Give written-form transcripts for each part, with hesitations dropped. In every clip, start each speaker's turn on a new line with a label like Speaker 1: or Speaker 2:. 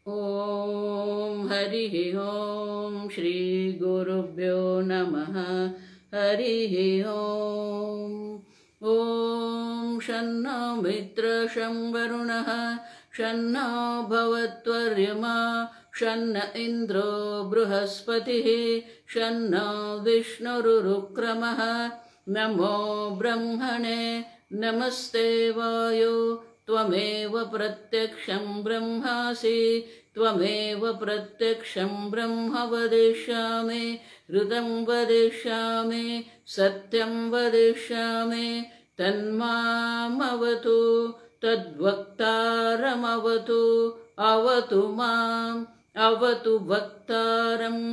Speaker 1: ओम हरिः ओम श्री गुरुभ्यो नमः। हरिः ओम। ओम शन्नो मित्रः शं वरुणः शन्नो भवत्वर्यमा शन्न इन्द्रो बृहस्पतिः शन्नो विष्णुरुक्रमः। नमो ब्रह्मणे नमस्ते वायो त्वमेव प्रत्यक्षं ब्रह्मासि त्वमेव प्रत्यक्षं ब्रह्म वदिष्यामि ऋतं वदिष्यामि सत्यं वदिष्यामि तन्मामवतु तद्वक्तारमवतु अवतु माम् अवतु वक्तारम्।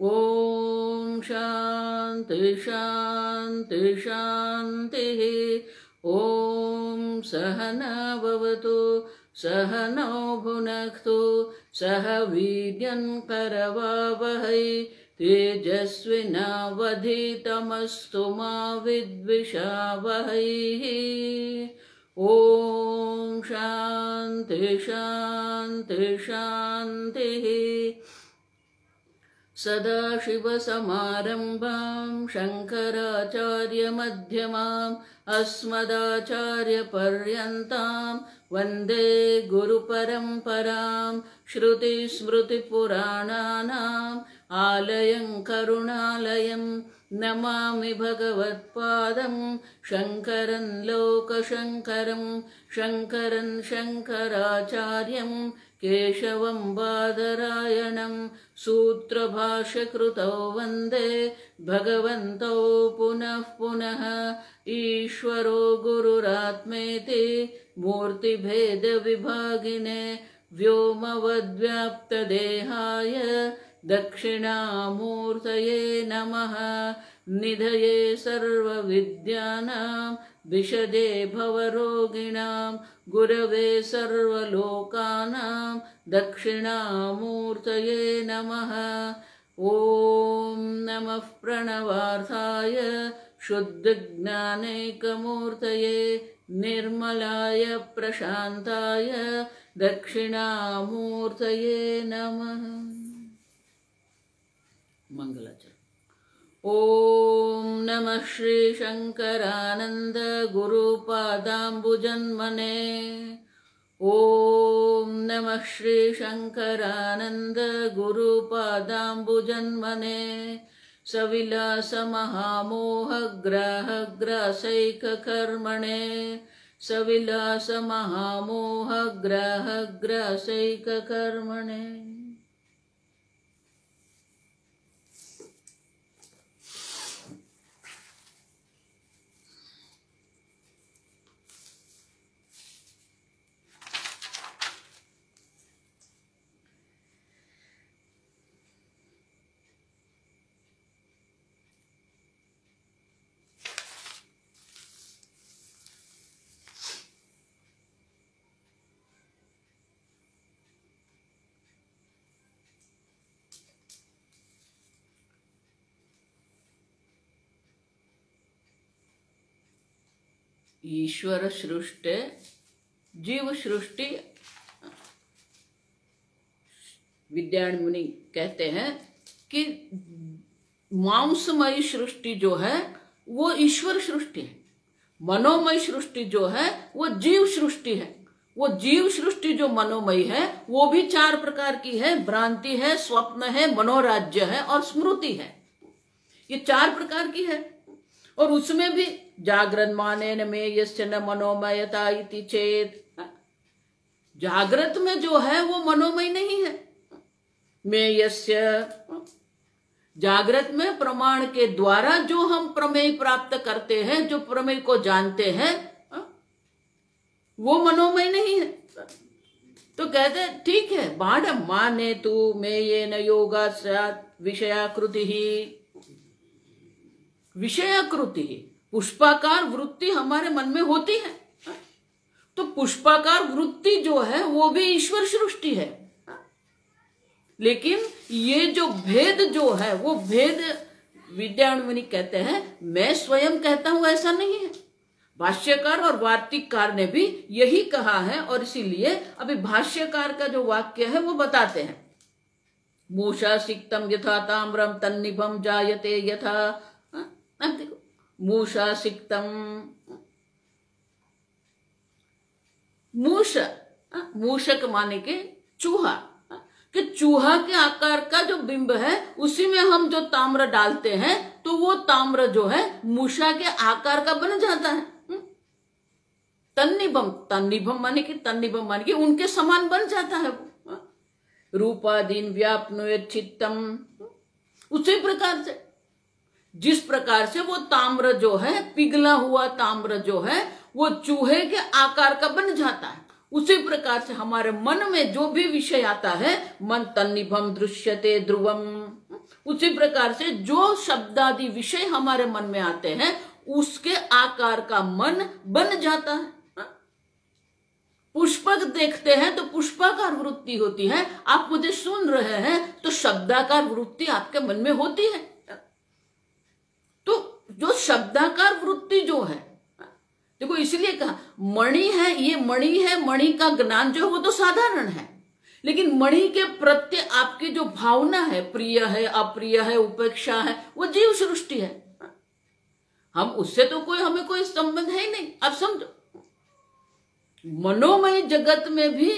Speaker 1: ओम शांति शांति शांतिः। ओम सहना भवतु सहनौ भुनक्तु सह वीर्यं करवावहै तेजस्विनावधीतमस्तु मा विद्विषावहै। ओम शांति शांति शांतिः। सदाशिवसमारम्भां शङ्कराचार्यमध्यमाम् अस्मदाचार्यपर्यन्तां वन्दे गुरुपरम्परां। श्रुतिस्मृतिपुराणानाम् आलयं करुणालयं नमामि भगवत्पादं शङ्करं लोकशङ्करं शङ्करं शङ्कराचार्यं केशवं बादरायणं सूत्रभाष्यकृतौ वन्दे भगवन्तौ पुनः पुनः। ईश्वरो गुरुरात्मेति मूर्तिभेदविभागिने व्योमवद्व्याप्तदेहाय दक्षिणामूर्तये नमः। निधये सर्वविद्यानां विशदे भवरोगिणां गुरवे सर्वलोकानां दक्षिणामूर्तये नमः। ॐ नमः प्रणवार्थाय शुद्धज्ञानैकमूर्तये निर्मलाय प्रशान्ताय दक्षिणामूर्तये नमः। मंगलाचरण। ओम नमः श्री शंकरानंद गुरुपादाम्बुजन्मने। ओम नमः श्री शंकरानंद गुरुपादाम्बुजन्मने। सविलास महामोहग्राहग्रासैककर्मणे सविलास महामोहग्राहग्रासैककर्मणे। ईश्वर सृष्टि जीव सृष्टि विद्यारण्य मुनि कहते हैं कि मांसमयी सृष्टि जो है वो ईश्वर सृष्टि है। मनोमय सृष्टि जो है वो जीव सृष्टि है। वो जीव सृष्टि जो मनोमयी है वो भी चार प्रकार की है। भ्रांति है, स्वप्न है, मनोराज्य है और स्मृति है। ये चार प्रकार की है। और उसमें भी जागरण माने न में यस्य न मनोमयता इति चेत। जागृत में जो है वो मनोमय नहीं है। में यस्य जागृत में प्रमाण के द्वारा जो हम प्रमेय प्राप्त करते हैं, जो प्रमेय को जानते हैं, वो मनोमय नहीं है। तो कहते ठीक है बाढ़ माने तू में ये न योगा विषयाकृति ही विषयाकृति ही पुष्पाकार वृत्ति हमारे मन में होती है। तो पुष्पाकार वृत्ति जो है वो भी ईश्वर सृष्टि है। लेकिन ये जो भेद जो है वो भेद विद्यारण्य मुनि कहते हैं मैं स्वयं कहता हूं ऐसा नहीं है। भाष्यकार और वार्तिककार ने भी यही कहा है, और इसीलिए अभी भाष्यकार का जो वाक्य है वो बताते हैं। मूषा सिक्तम यथा ताम्रम तन्निभम जायते यथा। अब देखो, मूषा सिक्तम, मूषक माने के चूहा, कि चूहा के आकार का जो बिंब है उसी में हम जो ताम्र डालते हैं तो वो ताम्र जो है मूषा के आकार का बन जाता है। तन्निभम, तन्निभम माने कि उनके समान बन जाता है वो। रूपादीन व्याप्नुयेत चित्तम, उसी प्रकार से, जिस प्रकार से वो ताम्र जो है, पिघला हुआ ताम्र जो है वो चूहे के आकार का बन जाता है, उसी प्रकार से हमारे मन में जो भी विषय आता है, मन तन्निभम दृश्यते ध्रुवम, उसी प्रकार से जो शब्दादि विषय हमारे मन में आते हैं उसके आकार का मन बन जाता है। पुष्पक देखते हैं तो पुष्पाकार वृत्ति होती है, आप मुझे सुन रहे हैं तो शब्दाकार वृत्ति आपके मन में होती है। तो जो शब्दाकार वृत्ति जो है, देखो इसलिए कहा मणि है, ये मणि है, मणि का ज्ञान जो है वो तो साधारण है, लेकिन मणि के प्रति आपकी जो भावना है, प्रिय है, अप्रिय है, उपेक्षा है, वो जीव सृष्टि है। हम उससे तो हमें कोई संबंध है ही नहीं। अब समझो, मनोमय जगत में भी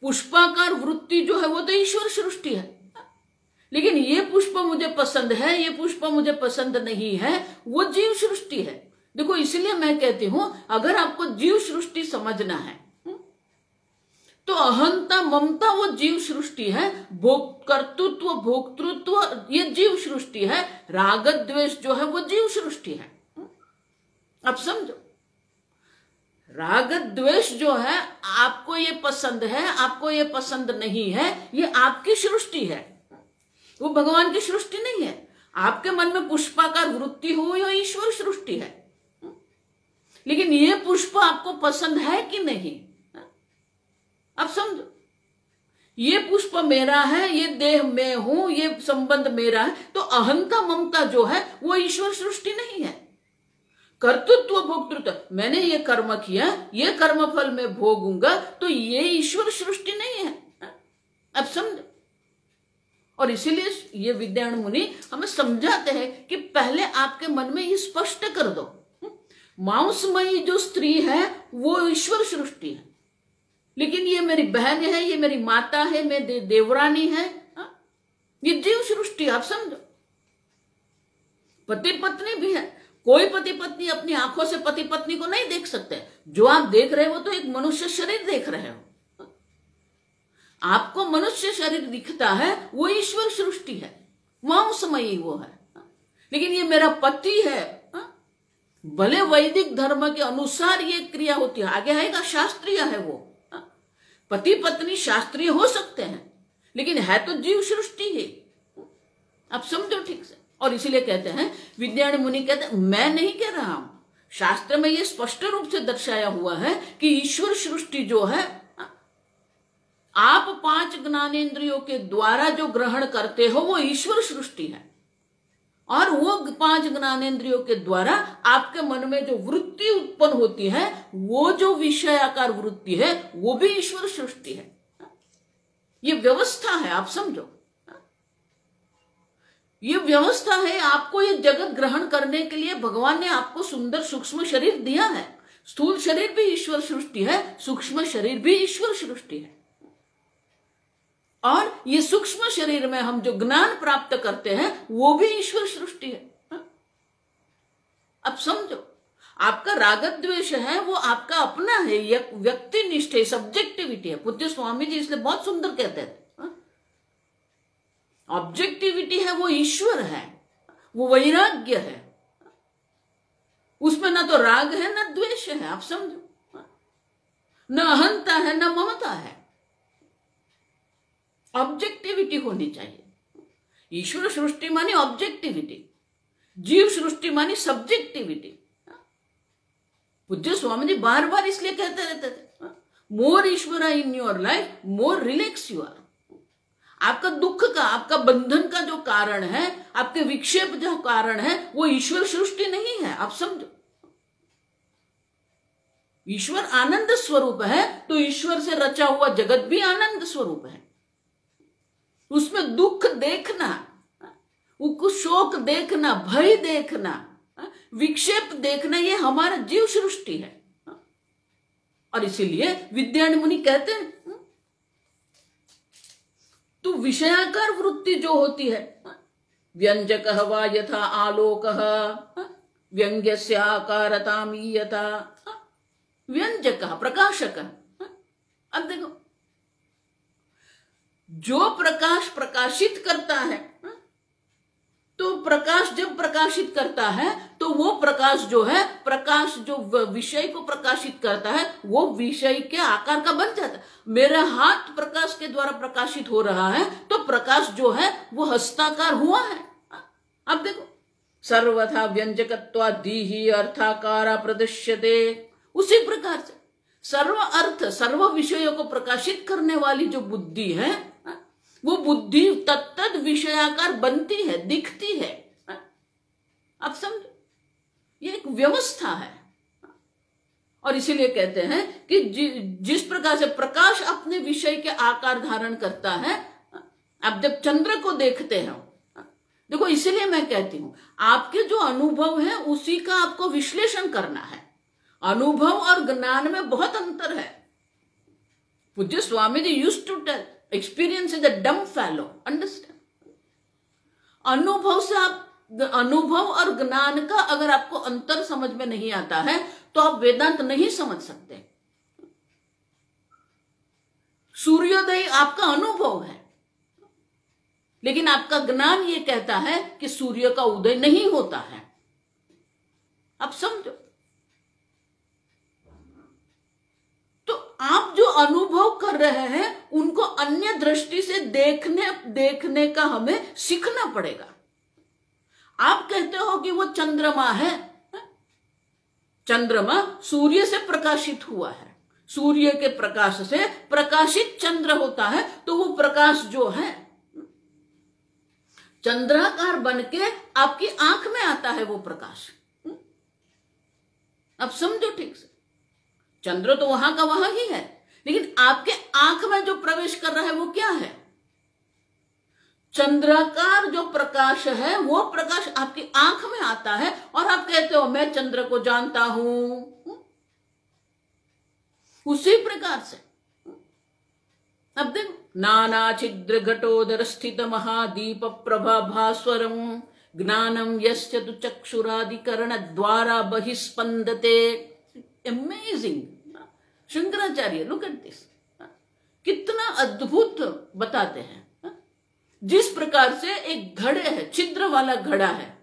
Speaker 1: पुष्पाकार वृत्ति जो है वो तो ईश्वर सृष्टि है, लेकिन ये पुष्प मुझे पसंद है, ये पुष्प मुझे पसंद नहीं है, वो जीव सृष्टि है। देखो इसलिए मैं कहती हूं, अगर आपको जीव सृष्टि समझना है तो अहंता ममता वो जीव सृष्टि है, कर्तृत्व भोक्तृत्व ये जीव सृष्टि है, राग द्वेष जो है वो जीव सृष्टि है। अब समझो, राग द्वेष जो है, आपको ये पसंद है, आपको ये पसंद नहीं है, ये आपकी सृष्टि है, वो भगवान की सृष्टि नहीं है। आपके मन में पुष्पाकार वृत्ति हो, यह ईश्वर सृष्टि है। लेकिन ये पुष्प आपको पसंद है कि नहीं, अब समझो, ये पुष्प मेरा है, ये देह में हूं, ये संबंध मेरा है, तो अहंता ममता जो है वो ईश्वर सृष्टि नहीं है। कर्तृत्व भोक्तृत्व, मैंने ये कर्म किया, ये कर्म फल में भोगूंगा, तो ये ईश्वर सृष्टि नहीं है। अब समझो, और इसीलिए ये विद्यायण मुनि हमें समझाते हैं कि पहले आपके मन में ये स्पष्ट कर दो, मांसमयी जो स्त्री है वो ईश्वर सृष्टि है, लेकिन ये मेरी बहन है, ये मेरी माता है, मेरी देवरानी है, ये जीव सृष्टि। आप समझो, पति पत्नी भी है, कोई पति पत्नी अपनी आंखों से पति पत्नी को नहीं देख सकते। जो आप देख रहे हो तो एक मनुष्य शरीर देख रहे हो, आपको मनुष्य शरीर दिखता है, वो ईश्वर सृष्टि है, मांसमयी वो है। लेकिन ये मेरा पति है, भले वैदिक धर्म के अनुसार ये क्रिया होती है, आगे आएगा शास्त्रीय है वो, पति पत्नी शास्त्रीय हो सकते हैं, लेकिन है तो जीव सृष्टि ही। अब समझो ठीक से, और इसीलिए कहते हैं, विद्यायण मुनि कहते हैं, मैं नहीं कह रहा हूं, शास्त्र में ये स्पष्ट रूप से दर्शाया हुआ है कि ईश्वर सृष्टि जो है, आप 5 ज्ञानेंद्रियों के द्वारा जो ग्रहण करते हो वो ईश्वर सृष्टि है, और वो 5 ज्ञानेंद्रियों के द्वारा आपके मन में जो वृत्ति उत्पन्न होती है, वो जो विषयाकार वृत्ति है, वो भी ईश्वर सृष्टि है। ये व्यवस्था है, आप समझो, ये व्यवस्था है। आपको ये जगत ग्रहण करने के लिए भगवान ने आपको सुंदर सूक्ष्म शरीर दिया है। स्थूल शरीर भी ईश्वर सृष्टि है, सूक्ष्म शरीर भी ईश्वर सृष्टि है, और ये सूक्ष्म शरीर में हम जो ज्ञान प्राप्त करते हैं वो भी ईश्वर सृष्टि है। अब समझो, आपका राग द्वेष है वो आपका अपना है, व्यक्ति निष्ठ है, सब्जेक्टिविटी है। पूज्य स्वामी जी इसलिए बहुत सुंदर कहते थे, ऑब्जेक्टिविटी है वो ईश्वर है, वो वैराग्य है, उसमें ना तो राग है ना द्वेष है। आप समझो, न अहंता है न ममता है, ऑब्जेक्टिविटी होनी चाहिए। ईश्वर सृष्टि मानी ऑब्जेक्टिविटी, जीव सृष्टि मानी सब्जेक्टिविटी। पूज्य स्वामी जी बार बार इसलिए कहते रहते थे, more Ishwar in your life more relax you are. आपका दुख का, आपका बंधन का जो कारण है, आपके विक्षेप जो कारण है, वो ईश्वर सृष्टि नहीं है। आप समझो, ईश्वर आनंद स्वरूप है तो ईश्वर से रचा हुआ जगत भी आनंद स्वरूप है। उसमें दुख देखना, शोक देखना, भय देखना, विक्षेप देखना, ये हमारा जीव सृष्टि है। और इसीलिए विद्यारण्य मुनि कहते हैं तो विषयाकार वृत्ति जो होती है, व्यंजकः वा यथा आलोकः व्यंग्यस्य आकारतामीयता, व्यंजकः प्रकाशकः। अब देखो, जो प्रकाश प्रकाशित करता है, तो प्रकाश जब प्रकाशित करता है तो वो प्रकाश जो है, प्रकाश जो विषय को प्रकाशित करता है वो विषय के आकार का बन जाता है। मेरा हाथ प्रकाश के द्वारा प्रकाशित हो रहा है तो प्रकाश जो है वो हस्ताकार हुआ है। अब देखो, सर्वथा व्यंजकत्वा दीहि अर्थाकारा प्रदृश्यते। उसी प्रकार से सर्व अर्थ, सर्व विषयों को प्रकाशित करने वाली जो बुद्धि है, वो बुद्धि तत्तद विषयाकार बनती है, दिखती है। आप समझो, ये एक व्यवस्था है। और इसीलिए कहते हैं कि जिस प्रकार से प्रकाश अपने विषय के आकार धारण करता है, आप जब चंद्र को देखते हैं, देखो इसीलिए मैं कहती हूं आपके जो अनुभव है उसी का आपको विश्लेषण करना है। अनुभव और ज्ञान में बहुत अंतर है। पूज्य Swami ji used to tell, experience is a dumb fellow, understand. अनुभव से आप, अनुभव और ज्ञान का अगर आपको अंतर समझ में नहीं आता है तो आप वेदांत नहीं समझ सकते। सूर्योदय आपका अनुभव है, लेकिन आपका ज्ञान ये कहता है कि सूर्य का उदय नहीं होता है। आप समझो, तो आप जो अनुभव कर रहे हैं उनको अन्य दृष्टि से देखने का हमें सीखना पड़ेगा। आप कहते हो कि वो चंद्रमा है, चंद्रमा सूर्य से प्रकाशित हुआ है, सूर्य के प्रकाश से प्रकाशित चंद्र होता है, तो वो प्रकाश जो है चंद्राकार बनके आपकी आंख में आता है, वो प्रकाश। अब समझो ठीक से, चंद्र तो वहां का वहां ही है, लेकिन आपके आंख में जो प्रवेश कर रहा है वो क्या है? चंद्राकार जो प्रकाश है वो प्रकाश आपकी आंख में आता है और आप कहते हो मैं चंद्र को जानता हूं। उसी प्रकार से अब देखो, नाना छिद्र घटोदर स्थित महादीप प्रभा भास्वरम ज्ञानम यस्य तु चक्षुरादिकरण द्वारा बहिस्पंदते। Amazing Shankaracharya, look at this, कितना अद्भुत बताते हैं। जिस प्रकार से एक घड़े है, छिद्र वाला घड़ा है,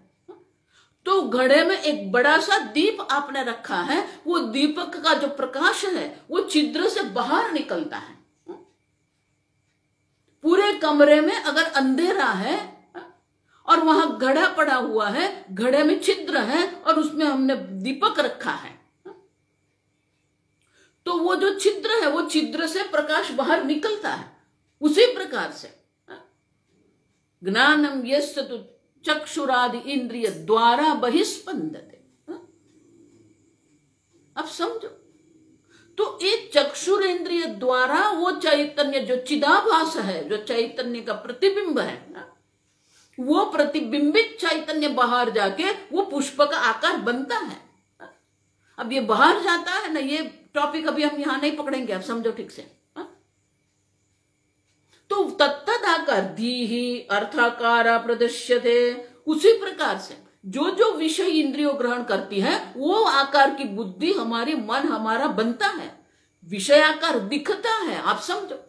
Speaker 1: तो घड़े में एक बड़ा सा दीप आपने रखा है, वो दीपक का जो प्रकाश है वो छिद्र से बाहर निकलता है। पूरे कमरे में अगर अंधेरा है और वहां घड़ा पड़ा हुआ है, घड़े में छिद्र है और उसमें हमने दीपक रखा है, तो वो जो छिद्र है वो छिद्र से प्रकाश बाहर निकलता है। उसी प्रकार से ज्ञानम यस्य तु चक्षुरादि इंद्रिय द्वारा बहिस्पंदते। अब समझो, तो एक चक्षुर इंद्रिय द्वारा वो चैतन्य जो चिदाभास है, जो चैतन्य का प्रतिबिंब है, वो प्रतिबिंबित चैतन्य बाहर जाके वो पुष्प का आकार बनता है। अब ये बाहर जाता है ना, ये टॉपिक अभी हम यहां नहीं पकड़ेंगे, आप समझो ठीक से। तो तत्तद आकार धीहि अर्थाकारा प्रदृश्यते। उसी प्रकार से जो जो विषय इंद्रियों ग्रहण करती है वो आकार की बुद्धि, हमारी मन हमारा बनता है, विषय आकार दिखता है। आप समझो,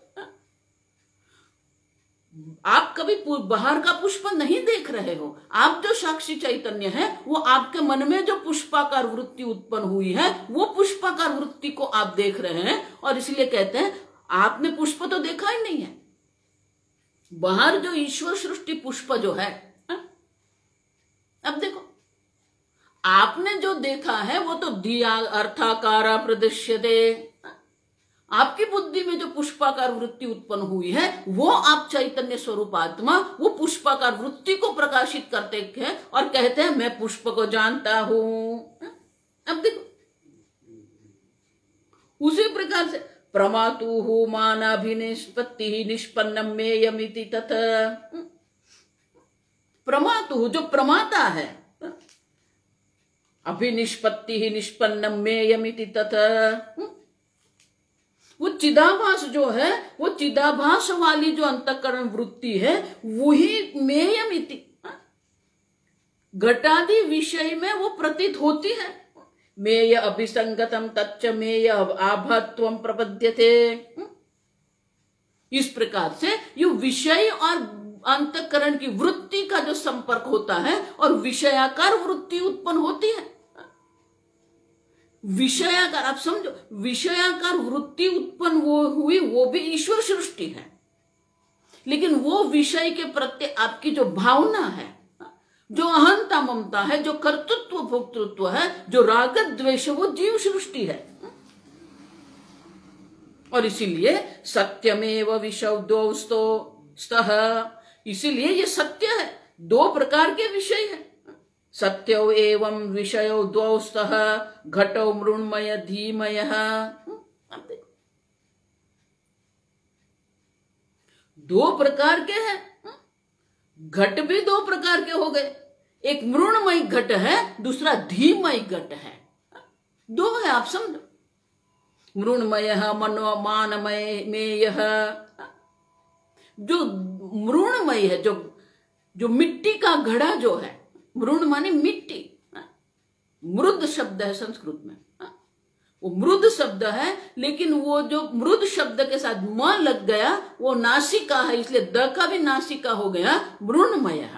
Speaker 1: आप कभी बाहर का पुष्प नहीं देख रहे हो, आप जो साक्षी चैतन्य है वो आपके मन में जो पुष्पाकार वृत्ति उत्पन्न हुई है वो पुष्पाकार वृत्ति को आप देख रहे हैं। और इसलिए कहते हैं आपने पुष्प तो देखा ही नहीं है, बाहर जो ईश्वर सृष्टि पुष्प जो है। अब देखो, आपने जो देखा है वो तो दिया अर्थाकारा प्रदृश्यते, आपकी बुद्धि में जो पुष्पाकार वृत्ति उत्पन्न हुई है वो आप चैतन्य स्वरूप आत्मा वो पुष्पाकार वृत्ति को प्रकाशित करते हैं और कहते हैं मैं पुष्प को जानता हूं। अब देखो, उसी प्रकार से प्रमातु मानाभिनिष्पत्ति निष्पन्नम मेयमिति तथा, प्रमातु जो प्रमाता है, अभिनिष्पत्ति ही निष्पन्नम मेयमिति तथा, वो चिदाभास जो है, वो चिदाभास वाली जो अंतःकरण वृत्ति है वही मेयमिति, घटादि विषय में वो प्रतीत होती है। मेय अभिसंगतम तच्च मेय आभात्वम प्रपद्यते। इस प्रकार से ये विषय और अंतःकरण की वृत्ति का जो संपर्क होता है और विषयाकार वृत्ति उत्पन्न होती है। विषयाकार, आप समझो, विषयाकार वृत्ति उत्पन्न वो हुई, वो भी ईश्वर सृष्टि है, लेकिन वो विषय के प्रति आपकी जो भावना है, जो अहंता ममता है, जो कर्तृत्व भोक्तृत्व है, जो राग द्वेष, वो जीव सृष्टि है। और इसीलिए सत्यमेव विषय द्वौ स्तः, इसीलिए ये सत्य है, दो प्रकार के विषय है। सत्यो एवं विषयो द्वौ स्तः घटो मृण्मय धीमयः। दो प्रकार के हैं, घट भी दो प्रकार के हो गए, एक मृण्मय घट है, दूसरा धीमय घट है, दो है, आप समझो। मृण्मय मनो मानमय मेयः, जो मृण्मय है, जो मिट्टी का घड़ा जो है, मृण माने मिट्टी, मृद शब्द है संस्कृत में, वो मृद शब्द है, लेकिन वो जो मृद शब्द के साथ म लग गया वो नासिका है, इसलिए द का भी नासिका हो गया, मृण्मय।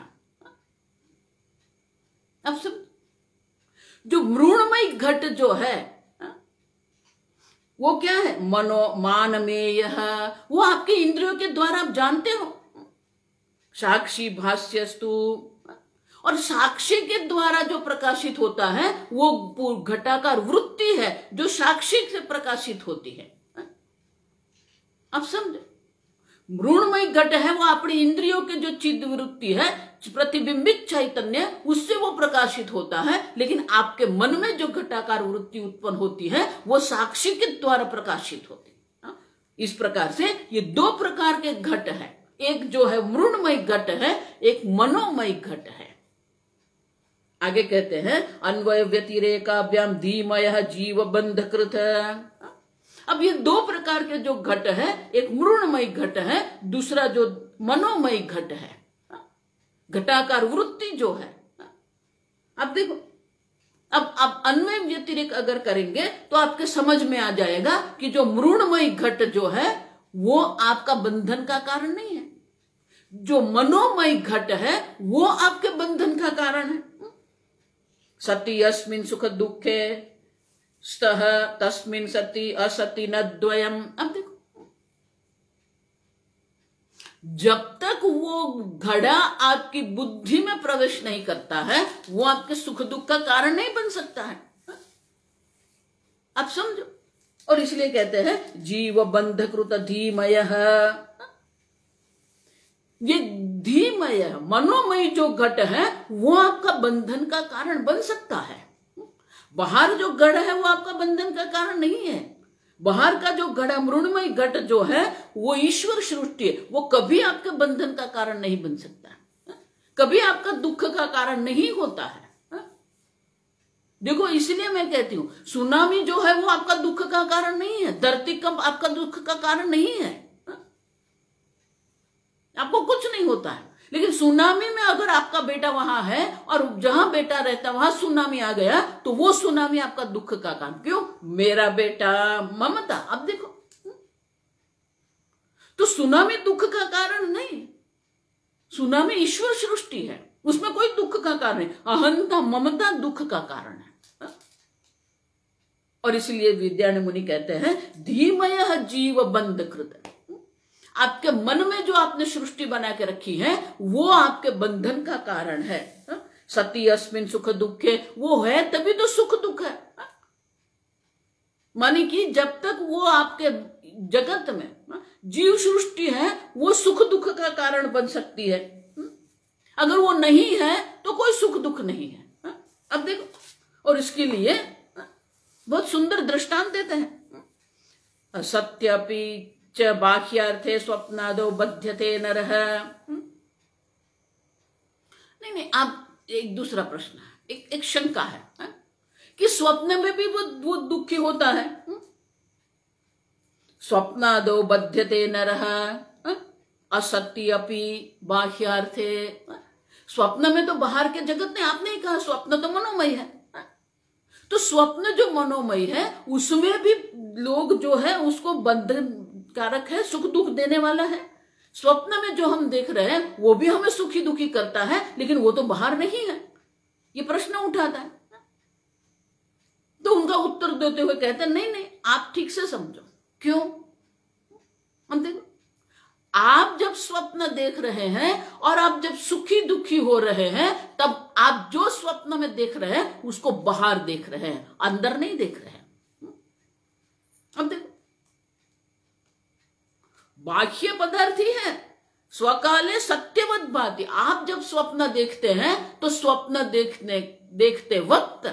Speaker 1: अब सब जो मृण्मय घट जो है वो क्या है, मनो मानमेय, वो आपके इंद्रियों के द्वारा आप जानते हो। साक्षी भाष्यस्तु, और साक्षी के द्वारा जो प्रकाशित होता है वो घटाकार वृत्ति है जो साक्षी से प्रकाशित होती है। अब समझे, मृण्मय घट है वो अपनी इंद्रियों के जो चिद वृत्ति है, प्रतिबिंबित चैतन्य, उससे वो प्रकाशित होता है, लेकिन आपके मन में जो घटाकार वृत्ति उत्पन्न होती है वो साक्षी के द्वारा प्रकाशित होती है। इस प्रकार से ये दो प्रकार के घट है, एक जो है मृण्मय घट है, एक मनोमय घट है। आगे कहते हैं अन्वय व्यतिरेकाभ्याम धीमय जीव बंधकृत। अब ये दो प्रकार के जो घट है, एक मृण्मय घट है, दूसरा जो मनोमय घट है, घटाकार वृत्ति जो है। अब देखो, अब आप अन्वय व्यतिरेक अगर करेंगे तो आपके समझ में आ जाएगा कि जो मृण्मय घट जो है वो आपका बंधन का कारण नहीं है, जो मनोमय घट है वो आपके बंधन का कारण है। सति अस्मिन् सुख दुखे स्तः तस्मिन् सति असति न द्वयम्। अब देखो, जब तक वो घड़ा आपकी बुद्धि में प्रवेश नहीं करता है वो आपके सुख दुख का कारण नहीं बन सकता है। आप समझो, और इसलिए कहते हैं जीव बंधकृत धीमयः। ये धीमय मनोमय जो घट है वो आपका बंधन का कारण बन सकता है। बाहर जो घड़ है वो आपका बंधन का कारण नहीं है। बाहर का जो घड़ा मृण्मय घट जो है वो ईश्वर सृष्टि है, वो कभी आपके बंधन का कारण नहीं बन सकता, कभी आपका दुख का कारण नहीं होता है। देखो, इसलिए मैं कहती हूं सुनामी जो है वो आपका दुख का कारण नहीं है, धरतीकंप आपका दुख का कारण नहीं है, आपको कुछ नहीं होता है। लेकिन सुनामी में अगर आपका बेटा वहां है और जहां बेटा रहता वहां सुनामी आ गया तो वो सुनामी आपका दुख का कारण। क्यों? मेरा बेटा, ममता। अब देखो, तो सुनामी दुख का कारण नहीं, सुनामी ईश्वर सृष्टि है, उसमें कोई दुख का कारण नहीं। अहंता ममता दुख का कारण है। और इसलिए विद्यारण्य मुनि कहते हैं धीमयः जीव बंधकृत। आपके मन में जो आपने सृष्टि बना के रखी है वो आपके बंधन का कारण है। सति अस्मिन् सुख दुखे, वो है तभी तो सुख दुख है। माने कि जब तक वो आपके जगत में जीव सृष्टि है वो सुख दुख का कारण बन सकती है, अगर वो नहीं है तो कोई सुख दुख नहीं है। अब देखो, और इसके लिए बहुत सुंदर दृष्टांत देते हैं। असत्यपि च बाह्यार्थे स्वप्नादो बध्यते नरः। नहीं, आप एक दूसरा प्रश्न है, एक शंका है, कि स्वप्न में भी वो दुखी होता है। स्वप्नादो बध्यते नरः असत्यपि बाह्यार्थे। स्वप्न में तो बाहर के जगत ने, आपने ही कहा स्वप्न तो मनोमय है, तो स्वप्न जो मनोमय है उसमें भी लोग जो है उसको बंधन कारक है, सुख दुख देने वाला है। स्वप्न में जो हम देख रहे हैं वो भी हमें सुखी दुखी करता है, लेकिन वो तो बाहर नहीं है, ये प्रश्न उठाता है। तो उनका उत्तर देते हुए कहते हैं नहीं, आप ठीक से समझो। क्यों? हम देखो, आप जब स्वप्न देख रहे हैं और आप जब सुखी दुखी हो रहे हैं, तब आप जो स्वप्न में देख रहे हैं उसको बाहर देख रहे हैं, अंदर नहीं देख रहे हैं। अब देखो, बाह्य पदार्थ ही है, स्वकाले सत्यवत भाति। आप जब स्वप्न देखते हैं तो स्वप्न देखते वक्त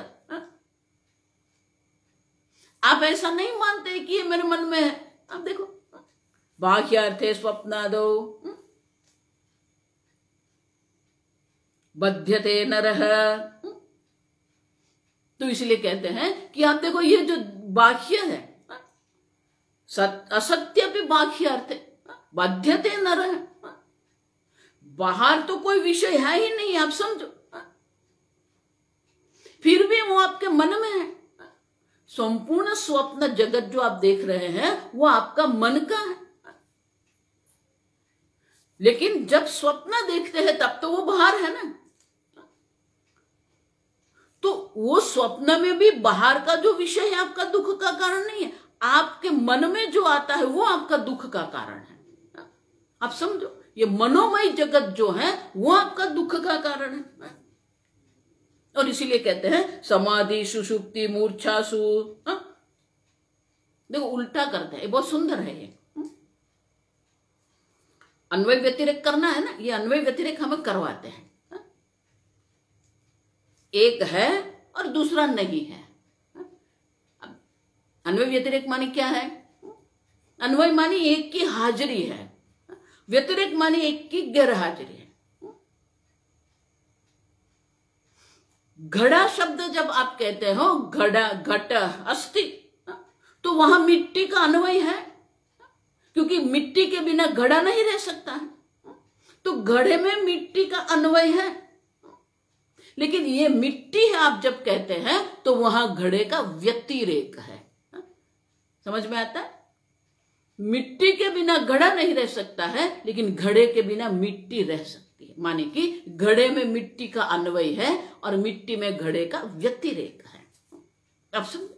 Speaker 1: आप ऐसा नहीं मानते कि ये मेरे मन में है। अब देखो, बाह्यार्थे स्वप्नादो बध्यते नरः। तो इसलिए कहते हैं कि आप देखो, ये जो बाह्य है असत्य भी बाह्यार्थे बध्यते नरः, बाहर तो कोई विषय है ही नहीं, आप समझो, फिर भी वो आपके मन में है। संपूर्ण स्वप्न जगत जो आप देख रहे हैं वो आपका मन का है, लेकिन जब स्वप्न देखते हैं तब तो वो बाहर है ना। तो वो स्वप्न में भी बाहर का जो विषय है आपका दुख का कारण नहीं है, आपके मन में जो आता है वो आपका दुख का कारण है। आप समझो, ये मनोमय जगत जो है वो आपका दुख का कारण है। और इसीलिए कहते हैं समाधि सुषुप्ति मूर्छासु। देखो, उल्टा करते हैं, ये बहुत सुंदर है। ये अन्वय व्यतिरेक करना है ना, ये अन्वय व्यतिरेक हमें करवाते हैं। एक है और दूसरा नहीं है। अन्वय व्यतिरेक मानी क्या है? अन्वय मानी एक की हाजिरी है, व्यतिरेक मानी एक की गैर हाजिरी है। घड़ा शब्द जब आप कहते हो, घड़ा घट अस्ति, तो वहां मिट्टी का अन्वय है, क्योंकि मिट्टी के बिना घड़ा नहीं रह सकता है। तो घड़े में मिट्टी का अन्वय है, लेकिन ये मिट्टी है आप जब कहते हैं तो वहां घड़े का व्यतिरेक है। समझ में आता है? मिट्टी के बिना घड़ा नहीं रह सकता है, लेकिन घड़े के बिना मिट्टी रह सकती है। माने कि घड़े में मिट्टी का अन्वय है और मिट्टी में घड़े का व्यतिरेक है। अब समझ?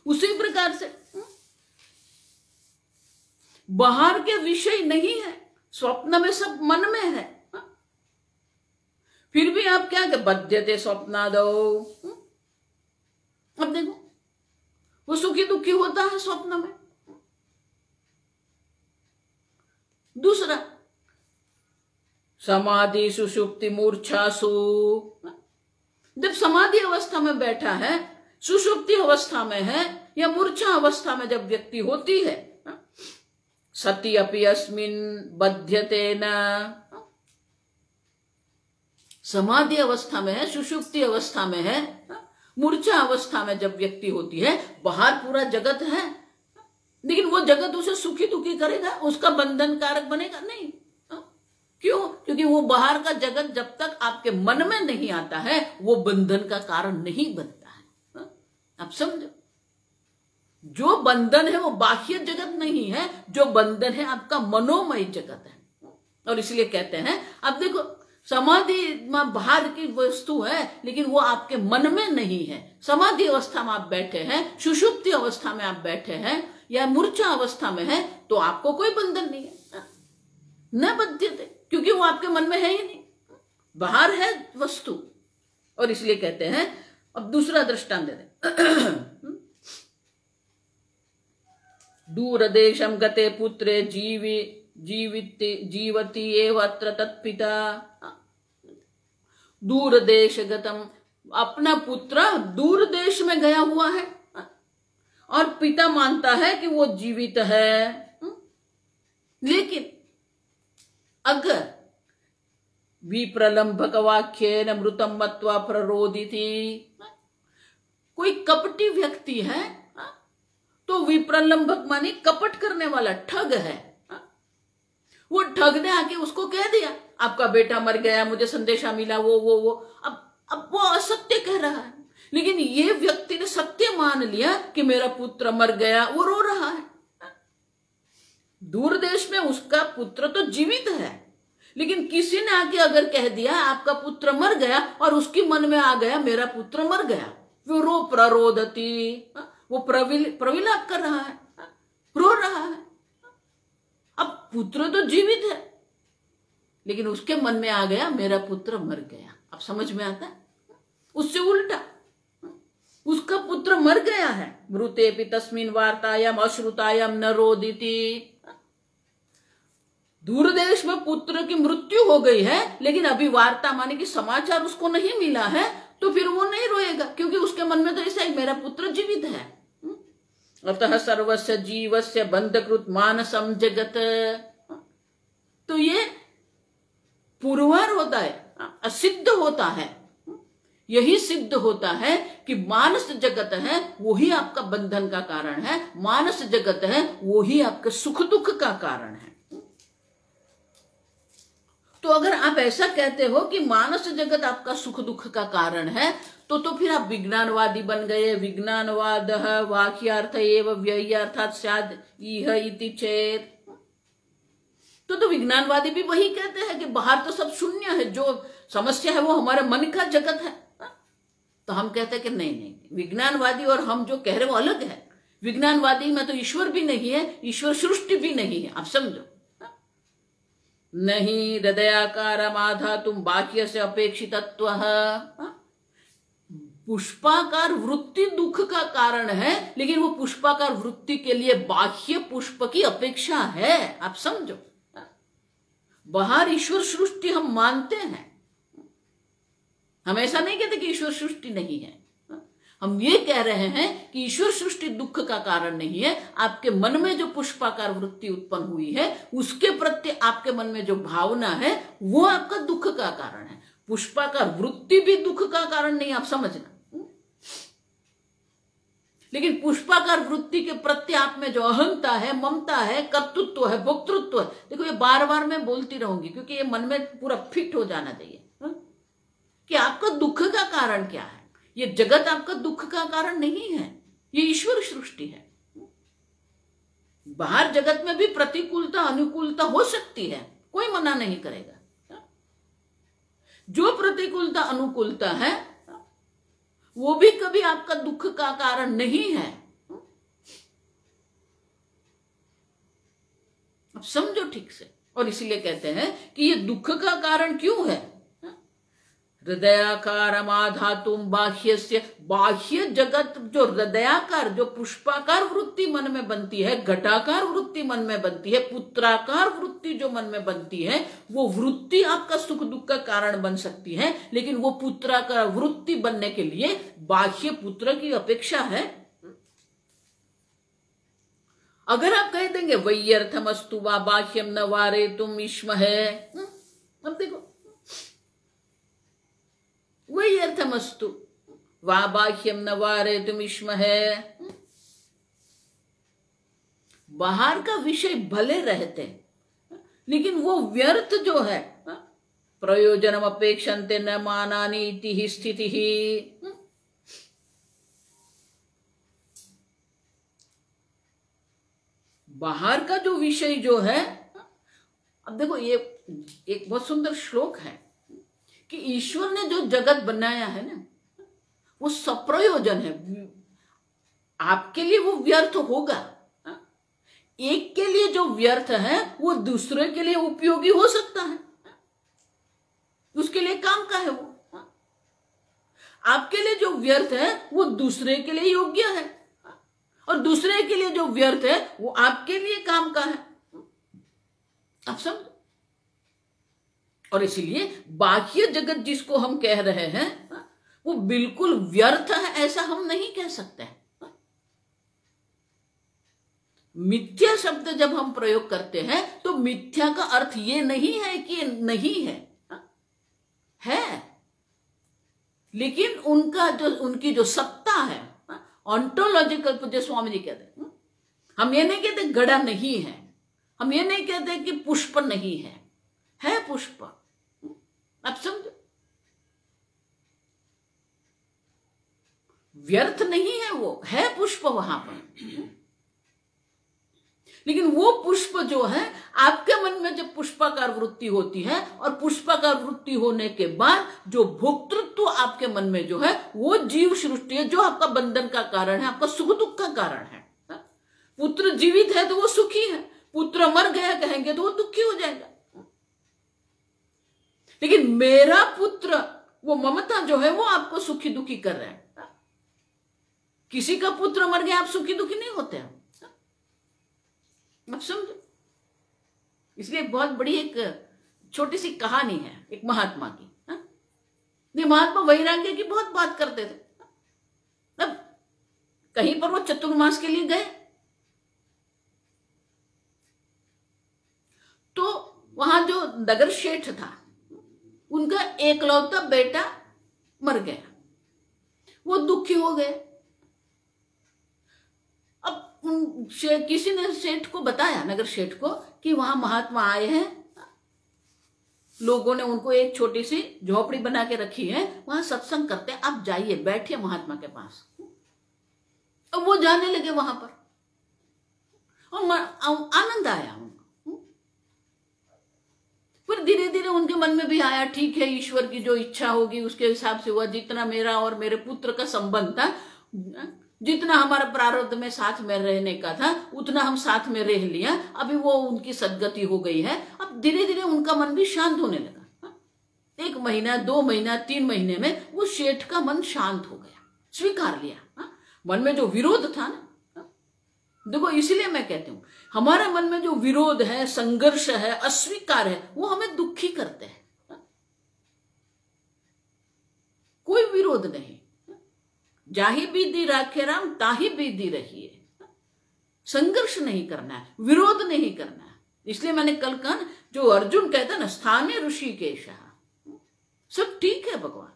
Speaker 1: उसी प्रकार से बाहर के विषय नहीं है, स्वप्न में सब मन में है, फिर भी आप क्या कहते? बध्यते स्वप्नादो। अब देखो, वो सुखी दुखी होता है स्वप्न में। दूसरा, समाधि सुषुप्ति मूर्छासु। जब समाधि अवस्था में बैठा है, सुषुप्ति अवस्था में है या मूर्छा अवस्था में जब व्यक्ति होती है, सति अपि अस्मिन् बध्यते न। समाधि अवस्था में है, सुषुप्ति अवस्था में है, मूर्छा अवस्था में जब व्यक्ति होती है, बाहर पूरा जगत है, लेकिन वो जगत उसे सुखी दुखी करेगा, उसका बंधन कारक बनेगा नहीं। क्यों? क्योंकि वो बाहर का जगत जब तक आपके मन में नहीं आता है वो बंधन का कारण नहीं बनता है। आप समझो, जो बंधन है वो बाह्य जगत नहीं है, जो बंधन है आपका मनोमय जगत है। और इसलिए कहते हैं, अब देखो, समाधि में बाहर की वस्तु है, लेकिन वो आपके मन में नहीं है। समाधि अवस्था में आप बैठे हैं, सुषुप्ति अवस्था में आप बैठे हैं या मूर्छा अवस्था में है, तो आपको कोई बंधन नहीं है, न बध्यते, क्योंकि वो आपके मन में है ही नहीं, बाहर है वस्तु। और इसलिए कहते हैं, अब दूसरा दृष्टांत दे दें। दूर देशम गते पुत्रे जीवती एव अत्र तत्पिता। दूर देश गतम, अपना पुत्र दूर देश में गया हुआ है और पिता मानता है कि वो जीवित है। लेकिन अगर विप्रलंभक वाक्येन मृतम मत्वा प्ररोदिति, कोई कपटी व्यक्ति है तो विप्रलंभक माने कपट करने वाला ठग है, वो ठग ने आके उसको कह दिया आपका बेटा मर गया, मुझे संदेशा मिला, वो अब वो असत्य कह रहा है। लेकिन ये व्यक्ति ने सत्य मान लिया कि मेरा पुत्र मर गया, वो रो रहा है। दूर देश में उसका पुत्र तो जीवित है, लेकिन किसी ने आके अगर कह दिया आपका पुत्र मर गया और उसके मन में आ गया मेरा पुत्र मर गया, वो रो प्ररोदती, वो प्रविलाप कर रहा है, रो रहा है। अब पुत्र तो जीवित है, लेकिन उसके मन में आ गया मेरा पुत्र मर गया। अब समझ में आता है? उससे उल्टा उसका पुत्र मर गया है। मृतेपि तस्मिन् वार्तायाम अश्रुतायाम न रोदिति। दूर देश में पुत्र की मृत्यु हो गई है, लेकिन अभी वार्ता माने कि समाचार उसको नहीं मिला है, तो फिर वो नहीं रोएगा, क्योंकि उसके मन में तो ऐसा ही मेरा पुत्र जीवित है। अतः सर्वस्य जीवस्य बंधकृत मानसम जगत। तो ये पुरवार होता है, असिद्ध होता है। यही सिद्ध होता है कि मानस जगत है वही आपका बंधन का कारण है, मानस जगत है वही आपके सुख दुख का कारण है। तो अगर आप ऐसा कहते हो कि मानस जगत आपका सुख दुख का कारण है, तो फिर आप विज्ञानवादी बन गए। विज्ञानवाद वाक्यार्थ एव व्ययार्थात् स्याद् इह इति चेत्। तो विज्ञानवादी भी वही कहते हैं कि बाहर तो सब शून्य है, जो समस्या है वो हमारे मन का जगत है। तो हम कहते हैं कि नहीं, विज्ञानवादी और हम जो कह रहे हैं वो अलग है। विज्ञानवादी में तो ईश्वर भी नहीं है, ईश्वर सृष्टि भी नहीं है। आप समझो, नहीं हृदयाकारम आधातुम बाह्य से अपेक्षितत्वः। पुष्पाकार वृत्ति दुख का कारण है, लेकिन वो पुष्पाकार वृत्ति के लिए बाह्य पुष्प की अपेक्षा है। आप समझो, बाहर ईश्वर सृष्टि हम मानते हैं, हम ऐसा नहीं कहते कि ईश्वर सृष्टि नहीं है। हम ये कह रहे हैं कि ईश्वर सृष्टि दुख का कारण नहीं है। आपके मन में जो पुष्पाकार वृत्ति उत्पन्न हुई है उसके प्रति आपके मन में जो भावना है वो आपका दुख का कारण है। पुष्पाकार वृत्ति भी दुख का कारण नहीं, आप समझना। लेकिन पुष्पाकार वृत्ति के प्रति आप में जो अहंता है, ममता है, कर्तृत्व है, भोक्तृत्व है, देखो ये बार बार मैं बोलती रहूंगी क्योंकि ये मन में पूरा फिट हो जाना चाहिए कि आपका दुख का कारण क्या है। ये जगत आपका दुख का कारण नहीं है, ये ईश्वर सृष्टि है। बाहर जगत में भी प्रतिकूलता अनुकूलता हो सकती है, कोई मना नहीं करेगा। जो प्रतिकूलता अनुकूलता है वो भी कभी आपका दुख का कारण नहीं है। अब समझो ठीक से। और इसीलिए कहते हैं कि ये दुख का कारण क्यों है। हृदयाकारम आधातुम बाह्यस्य, बाह्य जगत जो हृदयाकार, जो पुष्पाकार वृत्ति मन में बनती है, घटाकार वृत्ति मन में बनती है, पुत्राकार वृत्ति जो मन में बनती है, वो वृत्ति आपका सुख दुख का कारण बन सकती है। लेकिन वो पुत्राकार वृत्ति बनने के लिए बाह्य पुत्र की अपेक्षा है। अगर आप कह देंगे वैयर्थमस्तु वा बाह्यम न वारे तुम इष्म है, अब देखो वही अर्थमस्तु वा बाह्यम न वारे तुम इष्म है। बाहर का विषय भले रहते लेकिन वो व्यर्थ जो है, प्रयोजनम अपेक्षन्ते न मानानि इति ही स्थिति ही। बाहर का जो विषय जो है, अब देखो ये एक बहुत सुंदर श्लोक है कि ईश्वर ने जो जगत बनाया है ना वो सप्रयोजन है। आपके लिए वो व्यर्थ होगा, एक के लिए जो व्यर्थ है वो दूसरे के लिए उपयोगी हो सकता है, उसके लिए काम का है। वो आपके लिए जो व्यर्थ है वो दूसरे के लिए योग्य है, और दूसरे के लिए जो व्यर्थ है वो आपके लिए काम का है। आप समझो। और इसीलिए बाह्य जगत जिसको हम कह रहे हैं वो बिल्कुल व्यर्थ है ऐसा हम नहीं कह सकते। मिथ्या शब्द जब हम प्रयोग करते हैं तो मिथ्या का अर्थ ये नहीं है कि नहीं है, लेकिन उनकी जो सत्ता है, ऑन्टोलॉजिकल, पूज्य स्वामी जी कहते हैं, हम ये नहीं कहते घड़ा नहीं है, हम ये नहीं कहते कि पुष्प नहीं है पुष्प। आप समझो, व्यर्थ नहीं है, वो है पुष्प वहां पर। लेकिन वो पुष्प जो है आपके मन में जब पुष्पाकार वृत्ति होती है, और पुष्पाकार वृत्ति होने के बाद जो भोक्तृत्व आपके मन में जो है वो जीव सृष्टि है, जो आपका बंधन का कारण है, आपका सुख दुख का कारण है। पुत्र जीवित है तो वो सुखी है, पुत्र मर गया कहेंगे तो वो दुखी हो जाएगा। लेकिन मेरा पुत्र, वो ममता जो है वो आपको सुखी दुखी कर रहा है। किसी का पुत्र मर गया आप सुखी दुखी नहीं होते हैं, आप समझो। इसलिए बहुत बड़ी एक छोटी सी कहानी है एक महात्मा की। ये महात्मा वैराग्य की बहुत बात करते थे। अब कहीं पर वो चतुर्मास के लिए गए तो वहां जो नगर शेठ था उनका एकलौता बेटा मर गया, वो दुखी हो गए। अब किसी ने सेठ को बताया, नगर शेठ को, कि वहां महात्मा आए हैं, लोगों ने उनको एक छोटी सी झोपड़ी बना के रखी है, वहां सत्संग करते हैं, आप जाइए बैठिए महात्मा के पास। अब वो जाने लगे वहां पर और आनंद आया उनको। फिर धीरे धीरे उनके मन में भी आया, ठीक है ईश्वर की जो इच्छा होगी उसके हिसाब से हुआ। जितना मेरा और मेरे पुत्र का संबंध था, जितना हमारा प्रारब्ध में साथ में रहने का था, उतना हम साथ में रह लिया। अभी वो उनकी सदगति हो गई है। अब धीरे धीरे उनका मन भी शांत होने लगा। 1 महीना, 2 महीना, 3 महीने में वो शेठ का मन शांत हो गया, स्वीकार लिया। मन में जो विरोध था ना, देखो इसलिए मैं कहती हूं हमारे मन में जो विरोध है, संघर्ष है, अस्वीकार है, वो हमें दुखी करते हैं। कोई विरोध नहीं, जाही बीदी राखे राम ताही बीदी रहिए। संघर्ष नहीं करना है, विरोध नहीं करना है। इसलिए मैंने कल कहा, जो अर्जुन कहता है ना, स्थाने ऋषिकेश, सब ठीक है भगवान,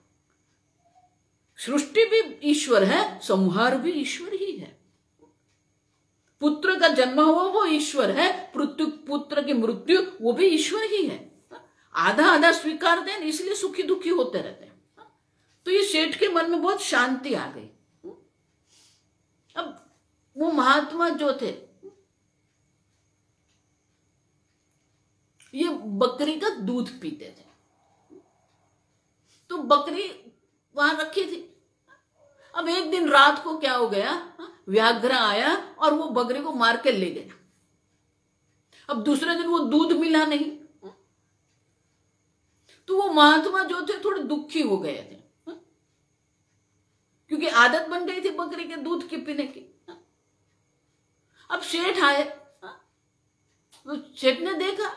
Speaker 1: सृष्टि भी ईश्वर है, संहार भी ईश्वर ही है। पुत्र का जन्म हुआ वो ईश्वर है, पुत्र की मृत्यु वो भी ईश्वर ही है। आधा आधा स्वीकार दें, इसलिए सुखी दुखी होते रहते हैं। तो ये सेठ के मन में बहुत शांति आ गई। अब वो महात्मा जो थे, ये बकरी का दूध पीते थे, तो बकरी वहां रखी थी। अब एक दिन रात को क्या हो गया, व्याघ्र आया और वो बकरी को मार के ले गया। अब दूसरे दिन वो दूध मिला नहीं, तो वो महात्मा जो थे थोड़े दुखी हो गए थे, क्योंकि आदत बन गई थी बकरी के दूध की पीने की। अब सेठ आए, तो सेठ ने देखा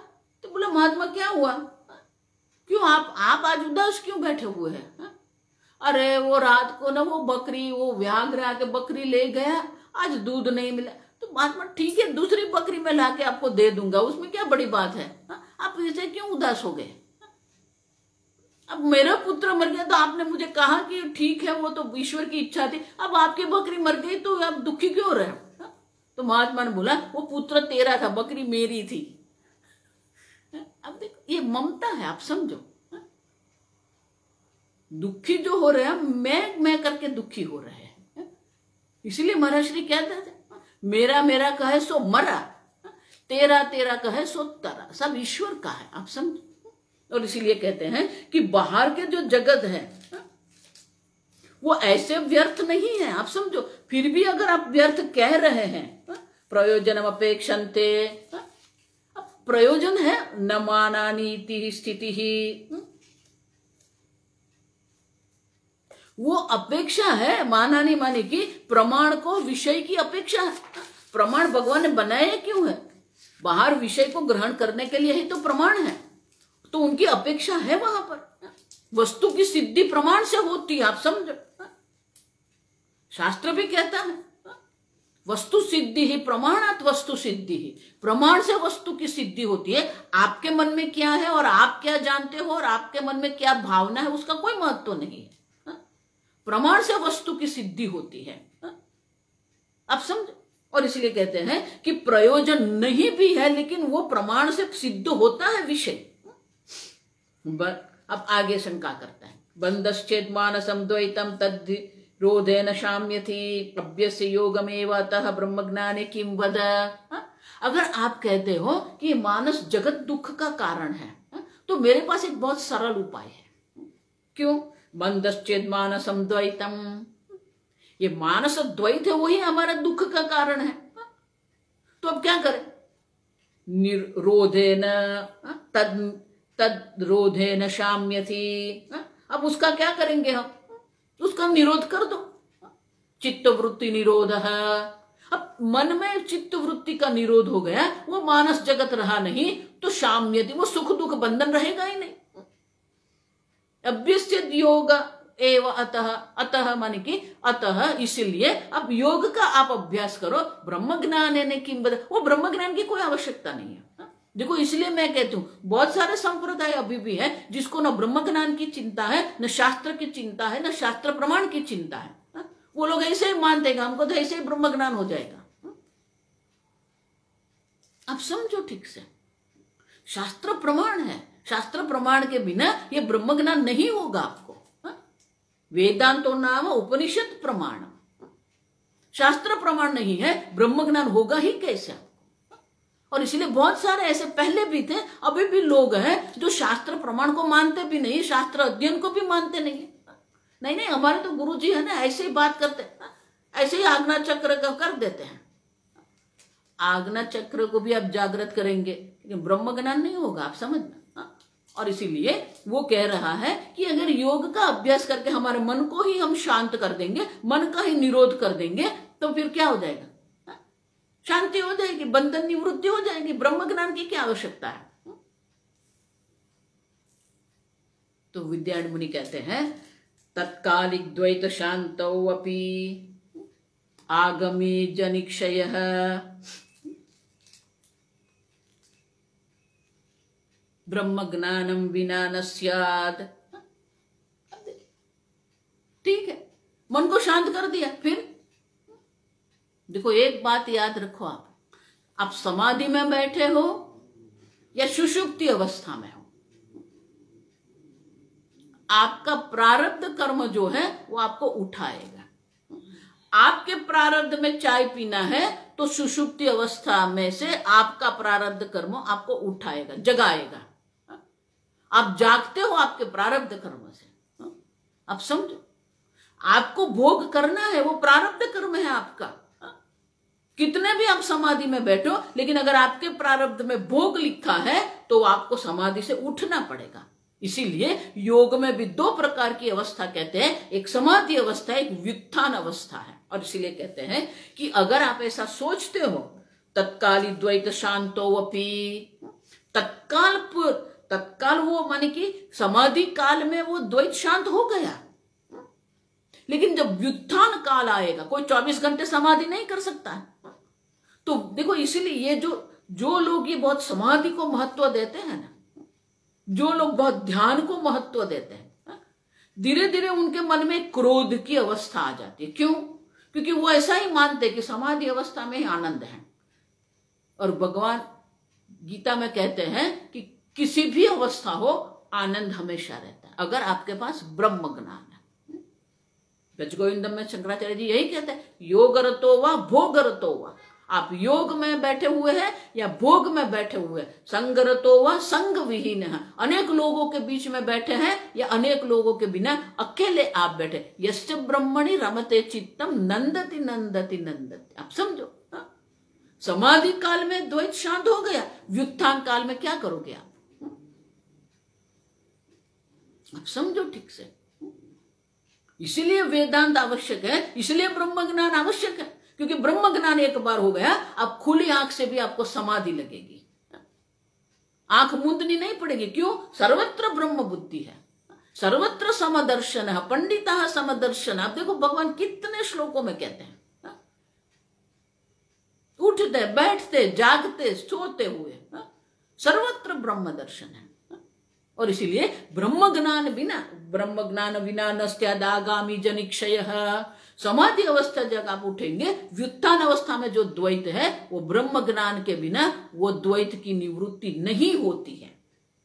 Speaker 1: तो बोला, महात्मा क्या हुआ, क्यों आप आज उदास क्यों बैठे हुए हैं? अरे वो रात को ना वो बकरी, वो व्याघ्र आके बकरी ले गया, आज दूध नहीं मिला। तो महात्मा ठीक है, दूसरी बकरी में लाके आपको दे दूंगा, उसमें क्या बड़ी बात है, आप इसे क्यों उदास हो गए? अब मेरा पुत्र मर गया तो आपने मुझे कहा कि ठीक है वो तो ईश्वर की इच्छा थी, अब आपकी बकरी मर गई तो आप दुखी क्यों हो रहे हैं? तो महात्मा ने बोला, वो पुत्र तेरा था, बकरी मेरी थी। अब देखो ये ममता है, आप समझो। दुखी जो हो रहे हैं, मैं करके दुखी हो रहे हैं। इसलिए महाराज श्री कहते थे, मेरा मेरा कहे सो मरा, तेरा तेरा कहे सो तरा, सब ईश्वर का है, आप समझो। और इसीलिए कहते हैं कि बाहर के जो जगत है वो ऐसे व्यर्थ नहीं है, आप समझो। फिर भी अगर आप व्यर्थ कह रहे हैं, प्रयोजनम अपेक्षन्ते, प्रयोजन है न मानानीति स्थिति ही, वो अपेक्षा है मानानी मानी की, प्रमाण को विषय की अपेक्षा है। प्रमाण भगवान ने बनाए क्यों है? बाहर विषय को ग्रहण करने के लिए ही तो प्रमाण है, तो उनकी अपेक्षा है वहां पर। वस्तु की सिद्धि प्रमाण से होती है, आप समझो। शास्त्र भी कहता है वस्तु सिद्धि ही प्रमाणात वस्तु सिद्धि ही, प्रमाण से वस्तु की सिद्धि होती है। आपके मन में क्या है और आप क्या जानते हो और आपके मन में क्या भावना है उसका कोई महत्व नहीं है। प्रमाण से वस्तु की सिद्धि होती है, आप समझो। और इसलिए कहते हैं कि प्रयोजन नहीं भी है लेकिन वो प्रमाण से सिद्ध होता है विषय। अब आगे शंका करता है, बंधश्चेद मानसम द्वैतम तद्धि रोधेन शाम्यति अभ्यस्य योगमेव अतः ब्रह्मज्ञाने किम वद। अगर आप कहते हो कि मानस जगत दुख का कारण है, तो मेरे पास एक बहुत सरल उपाय है। क्यों? बंधश्चेद मानसम द्वैतम, ये मानस द्वैत है वही हमारा दुख का कारण है। तो अब क्या करें? निरोधेन तद रोधेन शाम्यति। अब उसका क्या करेंगे हम? उसका निरोध कर दो। चित्त वृत्ति निरोध है। अब मन में चित्त वृत्ति का निरोध हो गया, वो मानस जगत रहा नहीं, तो शाम्यति, वो सुख दुख बंधन रहेगा ही नहीं। अभ्यस्य योग एव अतः, अतः माने कि अतः इसलिए अब योग का आप अभ्यास करो। ब्रह्म ज्ञान ने किम बद, वो ब्रह्म ज्ञान की कोई आवश्यकता नहीं है। देखो इसलिए मैं कहती हूँ बहुत सारे संप्रदाय अभी भी है जिसको न ब्रह्म ज्ञान की चिंता है, न शास्त्र की चिंता है, न शास्त्र प्रमाण की चिंता है। वो लोग ऐसे ही मानते हैं हमको तो ऐसे ही ब्रह्म ज्ञान हो जाएगा। आप समझो ठीक से, शास्त्र प्रमाण है, शास्त्र प्रमाण के बिना ये ब्रह्म ज्ञान नहीं होगा आपको। वेदांतो नाम उपनिषद प्रमाण, शास्त्र प्रमाण नहीं है, ब्रह्म ज्ञान होगा ही कैसे? और इसलिए बहुत सारे ऐसे पहले भी थे, अभी भी लोग हैं जो शास्त्र प्रमाण को मानते भी नहीं, शास्त्र अध्ययन को भी मानते नहीं। नहीं हमारे तो गुरु जी है ना, ऐसे ही बात करते, ऐसे ही आज्ञा चक्र कर देते हैं। आज्ञा चक्र को भी आप जागृत करेंगे लेकिन ब्रह्म ज्ञान नहीं होगा, आप समझना। और इसीलिए वो कह रहा है कि अगर योग का अभ्यास करके हमारे मन को ही हम शांत कर देंगे, मन का ही निरोध कर देंगे, तो फिर क्या हो जाएगा? शांति हो जाएगी, बंधन निवृत्ति हो जाएगी, ब्रह्म ज्ञान की क्या आवश्यकता है? तो विद्यारण्य मुनि कहते हैं तत्कालिक द्वैत शांतौ अपि आगमी जनिक्षयः ब्रह्म ज्ञानम विना न स्यात्। ठीक है, मन को शांत कर दिया। फिर देखो एक बात याद रखो, आप समाधि में बैठे हो या सुषुप्ति अवस्था में हो, आपका प्रारब्ध कर्म जो है वो आपको उठाएगा। आपके प्रारब्ध में चाय पीना है तो सुषुप्ति अवस्था में से आपका प्रारब्ध कर्म आपको उठाएगा, जगाएगा। आप जागते हो आपके प्रारब्ध कर्म से, आप समझो। आपको भोग करना है, वो प्रारब्ध कर्म है आपका। कितने भी आप समाधि में बैठो, लेकिन अगर आपके प्रारब्ध में भोग लिखा है तो आपको समाधि से उठना पड़ेगा। इसीलिए योग में भी दो प्रकार की अवस्था कहते हैं, एक समाधि अवस्था, एक व्युत्थान अवस्था है। और इसीलिए कहते हैं कि अगर आप ऐसा सोचते हो तत्काली द्वैत शांतो अपि, तत्काल वो माने कि समाधि काल में वो द्वैत शांत हो गया, लेकिन जब व्युत्थान काल आएगा, कोई 24 घंटे समाधि नहीं कर सकता है। तो देखो इसीलिए ये जो लोग ये बहुत समाधि को महत्व देते हैं ना, जो लोग बहुत ध्यान को महत्व देते हैं, धीरे धीरे उनके मन में क्रोध की अवस्था आ जाती है। क्यों? क्योंकि वो ऐसा ही मानते हैं कि समाधि अवस्था में ही आनंद है। और भगवान गीता में कहते हैं कि किसी भी अवस्था हो आनंद हमेशा रहता है अगर आपके पास ब्रह्म ज्ञान है। गज गोविंदम में शंकराचार्य जी यही कहते हैं, योगरतो वा भोगरतो वा, आप योग में बैठे हुए हैं या भोग में बैठे हुए, संगरतो वा संग विहीन है, अनेक लोगों के बीच में बैठे हैं या अनेक लोगों के बिना अकेले आप बैठे, यस्य ब्रह्मणि रमते चित्तम नंदति नंदति नंदति। आप समझो, समाधि काल में द्वैत शांत हो गया, व्युत्थान काल में क्या करोगे आप समझो ठीक से। इसीलिए वेदांत आवश्यक है, इसलिए ब्रह्म ज्ञान आवश्यक है, क्योंकि ब्रह्म ज्ञान एक बार हो गया, अब खुली आंख से भी आपको समाधि लगेगी, आंख मूंदनी नहीं पड़ेगी। क्यों? सर्वत्र ब्रह्म बुद्धि है, सर्वत्र समदर्शन है, पंडिता समदर्शन। आप देखो भगवान कितने श्लोकों में कहते हैं, उठते बैठते जागते सोते हुए सर्वत्र ब्रह्म दर्शन है। और इसीलिए ब्रह्म ज्ञान बिना नस्त्यादागामी जनिक्षय। समाधि अवस्था जब आप उठेंगे, व्युत्थान अवस्था में जो द्वैत है वो ब्रह्म ज्ञान के बिना वो द्वैत की निवृत्ति नहीं होती है।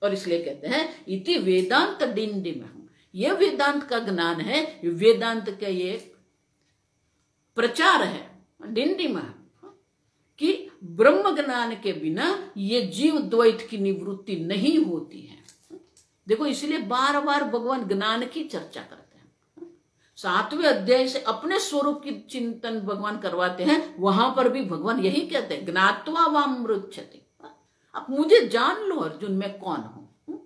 Speaker 1: और इसलिए कहते हैं इति वेदांत डिंडिम, ये वेदांत का ज्ञान है, वेदांत का ये प्रचार है, डिंडिम, कि ब्रह्म ज्ञान के बिना ये जीव द्वैत की निवृत्ति नहीं होती है। देखो इसलिए बार बार भगवान ज्ञान की चर्चा करते हैं। 7वें अध्याय से अपने स्वरूप की चिंतन भगवान करवाते हैं, वहां पर भी भगवान यही कहते हैं ज्ञात्वा वाम मृच्छति, आप मुझे जान लो अर्जुन मैं कौन हूं।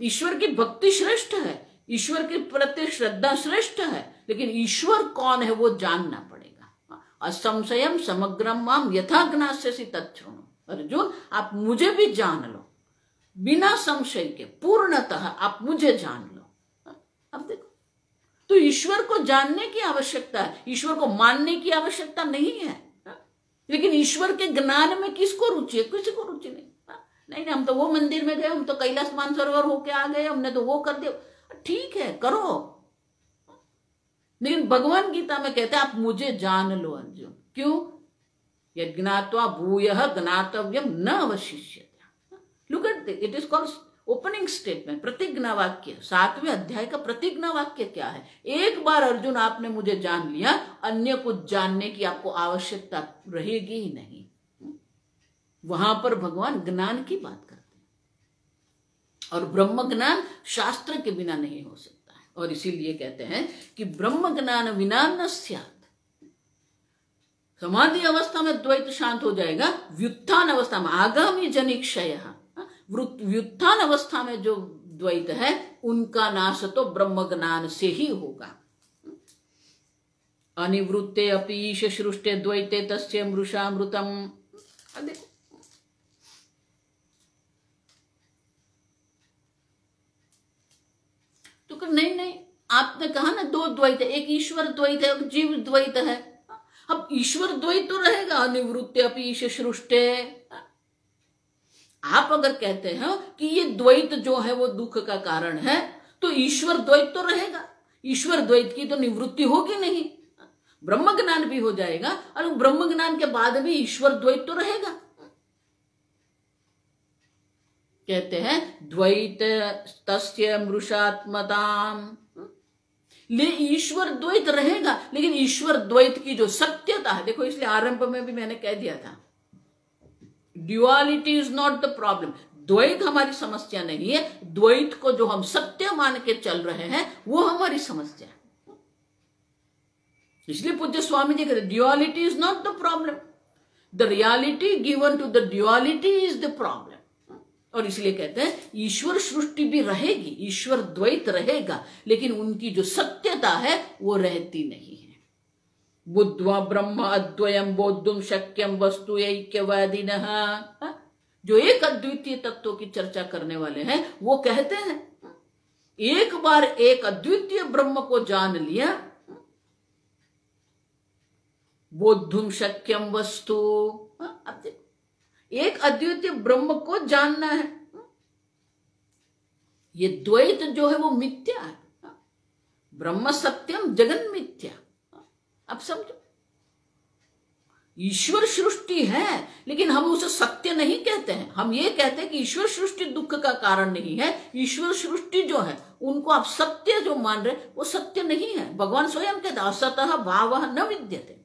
Speaker 1: ईश्वर की भक्ति श्रेष्ठ है, ईश्वर के प्रति श्रद्धा श्रेष्ठ है, लेकिन ईश्वर कौन है वो जानना पड़ेगा। असंशयम समग्रम माम यथा ज्ञास्यसि तच्छृणु, अर्जुन आप मुझे भी जान लो बिना संशय के, पूर्णतः आप मुझे जान लो। अब देखो, तो ईश्वर को जानने की आवश्यकता है, ईश्वर को मानने की आवश्यकता नहीं है। लेकिन ईश्वर के ज्ञान में किसको रुचि है? किसी को रुचि नहीं। नहीं हम तो वो मंदिर में गए, हम तो कैलाश मानसरोवर होके आ गए, हमने तो वो कर दिया। ठीक है करो, लेकिन भगवान गीता में कहते हैं आप मुझे जान लो अर्जुन। क्यों? यज्ञात्वा भूयः ज्ञातव्यम न अवशिष्यते। Look at it is called opening statement, प्रतिज्ञा वाक्य। 7वें अध्याय का प्रतिज्ञा वाक्य क्या है? एक बार अर्जुन आपने मुझे जान लिया, अन्य कुछ जानने की आपको आवश्यकता रहेगी ही नहीं। वहां पर भगवान ज्ञान की बात करते हैं, और ब्रह्म ज्ञान शास्त्र के बिना नहीं हो सकता है। और इसीलिए कहते हैं कि ब्रह्म ज्ञान विना न स्यात्। समाधि अवस्था में द्वैत शांत हो जाएगा, व्युत्थान अवस्था में आगामी जनिक्षय, व्युत्थान अवस्था में जो द्वैत है उनका नाश तो ब्रह्म ज्ञान से ही होगा। अनिवृत्ते अपि ईश सृष्टे द्वैते तस्य मृषामृतम। देखो तो नहीं आपने कहा ना दो द्वैत है, एक ईश्वर द्वैत है, एक जीव द्वैत है। अब ईश्वर द्वैत तो रहेगा, अनिवृत्ते अपि ईश सृष्टे। आप अगर कहते हैं कि ये द्वैत जो है वो दुख का कारण है, तो ईश्वर द्वैत तो रहेगा, ईश्वर द्वैत की तो निवृत्ति होगी नहीं, ब्रह्म ज्ञान भी हो जाएगा, और ब्रह्म ज्ञान के बाद भी ईश्वर द्वैत तो रहेगा। कहते हैं द्वैत तस्य मृषात्मताम, ले ईश्वर द्वैत रहेगा, लेकिन ईश्वर द्वैत की जो सत्यता है, देखो इसलिए आरंभ में भी मैंने कह दिया था, duality is not the problem. द्वैत हमारी समस्या नहीं है, द्वैत को जो हम सत्य मान के चल रहे हैं वो हमारी समस्या है। इसलिए पूज्य स्वामी जी कहते duality is not the problem, the reality given to the duality is the problem. और इसलिए कहते हैं ईश्वर सृष्टि भी रहेगी, ईश्वर द्वैत रहेगा, लेकिन उनकी जो सत्यता है वो रहती नहीं है। बुद्ध्वा ब्रह्म अद्वयम बोद्धुम शक्यम वस्तु ऐक्यवादिनः, जो एक अद्वितीय तत्वों की चर्चा करने वाले हैं वो कहते हैं एक बार एक अद्वितीय ब्रह्म को जान लिया, बोद्धुम शक्यम वस्तु। अब देखो एक अद्वितीय ब्रह्म को जानना है, ये द्वैत जो है वो मिथ्या है, ब्रह्म सत्यम जगन मिथ्या। अब समझो, ईश्वर सृष्टि है लेकिन हम उसे सत्य नहीं कहते हैं, हम ये कहते हैं कि ईश्वर सृष्टि दुख का कारण नहीं है, ईश्वर सृष्टि जो है उनको आप सत्य जो मान रहे वो सत्य नहीं है। भगवान स्वयं कहते असतः भावः न विद्यते,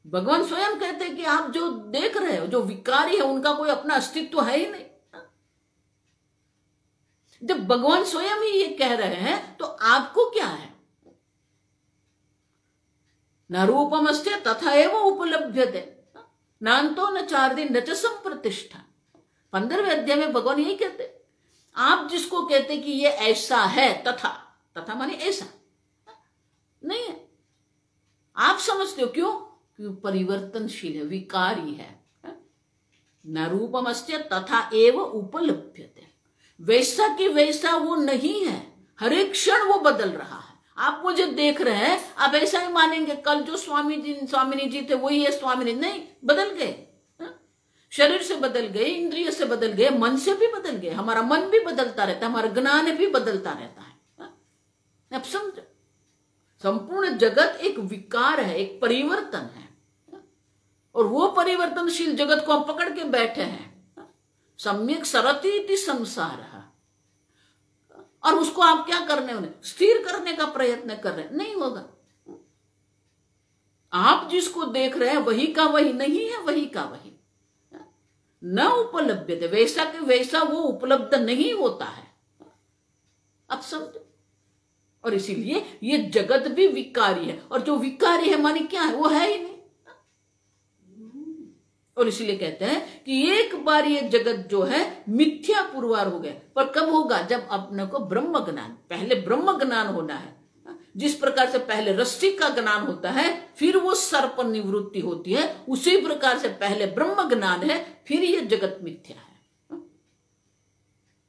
Speaker 1: भगवान स्वयं कहते हैं कि आप जो देख रहे हो जो विकारी है उनका कोई अपना अस्तित्व है ही नहीं। जब भगवान स्वयं ही ये कह रहे हैं तो आपको क्या है? न रूपमस्ते तथा एवं उपलभ्यते, नान्तो न चार्दी न च संप्रतिष्ठा। 15वें अध्याय में भगवान यही कहते, आप जिसको कहते कि ये ऐसा है, तथा माने ऐसा नहीं है, आप समझते हो क्यों? क्यों? परिवर्तनशील है, विकारी है। न रूपमस्ते तथा एवं उपलभ्यते, वैसा कि वैसा वो नहीं है, हर एक क्षण वो बदल रहा है। आप मुझे देख रहे हैं, आप ऐसा ही मानेंगे कल जो स्वामिनी जी थे वही है स्वामिनी, नहीं, बदल गए। शरीर से बदल गए, इंद्रिय से बदल गए, मन से भी बदल गए, हमारा मन भी बदलता रहता है, हमारा ज्ञान भी बदलता रहता है। आप समझो, संपूर्ण जगत एक विकार है, एक परिवर्तन है, और वो परिवर्तनशील जगत को हम पकड़ के बैठे हैं। सम्यक सरति इति संसार, और उसको आप क्या करने, उन्हें स्थिर करने का प्रयत्न कर रहे हैं, नहीं होगा। आप जिसको देख रहे हैं वही का वही नहीं है, वही का वही न उपलब्ध, वैसा के वैसा वो उपलब्ध नहीं होता है। अब समझो, और इसीलिए ये जगत भी विकारी है, और जो विकारी है माने क्या है, वो है ही नहीं। और इसीलिए कहते हैं कि एक बार ये जगत जो है मिथ्या पुरवार हो गया, पर कब होगा, जब अपने को ब्रह्म ज्ञान, पहले ब्रह्म ज्ञान होना है। जिस प्रकार से पहले रस्सी का ज्ञान होता है फिर वो सर्प निवृत्ति होती है, उसी प्रकार से पहले ब्रह्म ज्ञान है फिर ये जगत मिथ्या है।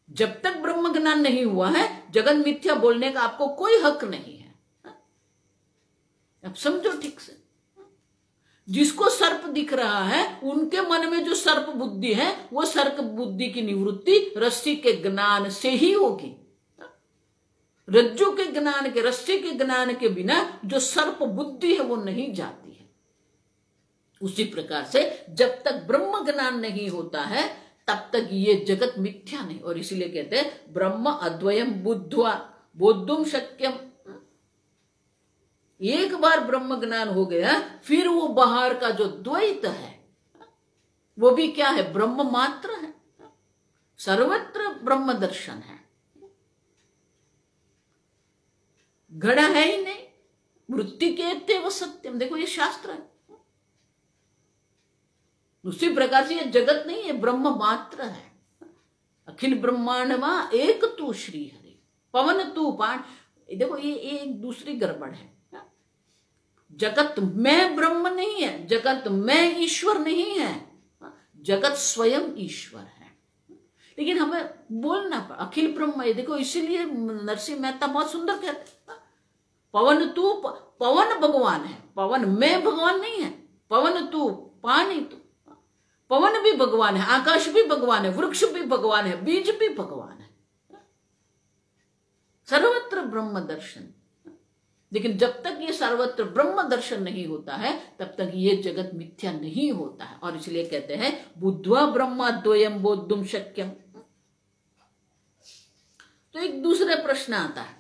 Speaker 1: जब तक ब्रह्म ज्ञान नहीं हुआ है जगत मिथ्या बोलने का आपको कोई हक नहीं है। अब समझो ठीक से, जिसको सर्प दिख रहा है उनके मन में जो सर्प बुद्धि है वो सर्प बुद्धि की निवृत्ति रस्सी के ज्ञान से ही होगी। रज्जु के ज्ञान के, रस्सी के ज्ञान के बिना जो सर्प बुद्धि है वो नहीं जाती है। उसी प्रकार से जब तक ब्रह्म ज्ञान नहीं होता है तब तक ये जगत मिथ्या नहीं। और इसीलिए कहते हैं ब्रह्म अद्वयम बुद्ध्वा बोद्धुम शक्यम। एक बार ब्रह्म ज्ञान हो गया फिर वो बाहर का जो द्वैत है वो भी क्या है, ब्रह्म मात्र है, सर्वत्र ब्रह्म दर्शन है। घड़ा है ही नहीं, वृत्ति के वो सत्यम, देखो ये शास्त्र है। उसी प्रकार से ये जगत नहीं है, ब्रह्म मात्र है। अखिल ब्रह्मांडवा एक तू श्री हरि पवन तू पाण। देखो ये एक दूसरी गड़बड़ है। जगत में ब्रह्म नहीं है, जगत में ईश्वर नहीं है, जगत स्वयं ईश्वर है। लेकिन हमें बोलना पड़ा अखिल ब्रह्म है। देखो इसीलिए नरसिंह मेहता बहुत सुंदर कहते पवन तू, पवन भगवान है, पवन में भगवान नहीं है। पवन तू पानी तू, पवन भी भगवान है, आकाश भी भगवान है, वृक्ष भी भगवान है, बीज भी भगवान है, सर्वत्र ब्रह्म दर्शन। लेकिन जब तक ये सर्वत्र ब्रह्म दर्शन नहीं होता है तब तक ये जगत मिथ्या नहीं होता है। और इसलिए कहते हैं बुद्ध्वा ब्रह्माद्वयम बोद्धुम शक्यम। तो एक दूसरे प्रश्न आता है,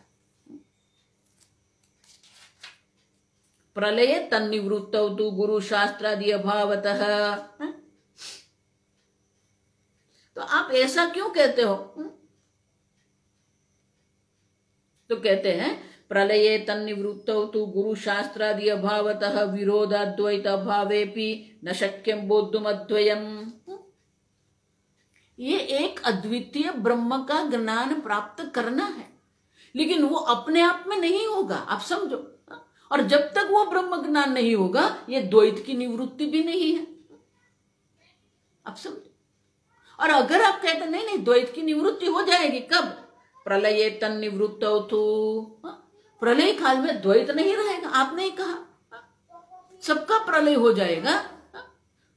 Speaker 1: प्रलये तन्निवृत्तौ तु गुरु शास्त्रादि अभावतः। तो आप ऐसा क्यों कहते हो? तो कहते हैं प्रलये तन्निवृत्तौ तु गुरु शास्त्रादि अभावतः विरोधाद्वैत अभावेपि न शक्यम बोद्धुम अद्वयम। ये एक अद्वितीय ब्रह्म का ज्ञान प्राप्त करना है, लेकिन वो अपने आप में नहीं होगा, आप समझो। और जब तक वो ब्रह्म ज्ञान नहीं होगा ये द्वैत की निवृत्ति भी नहीं है, आप समझो। और अगर आप कहते नहीं नहीं द्वैत की निवृत्ति हो जाएगी, कब? प्रलये तन्निवृत्तौ तु, प्रलय काल में द्वैत नहीं रहेगा। आपने ही कहा सबका प्रलय हो जाएगा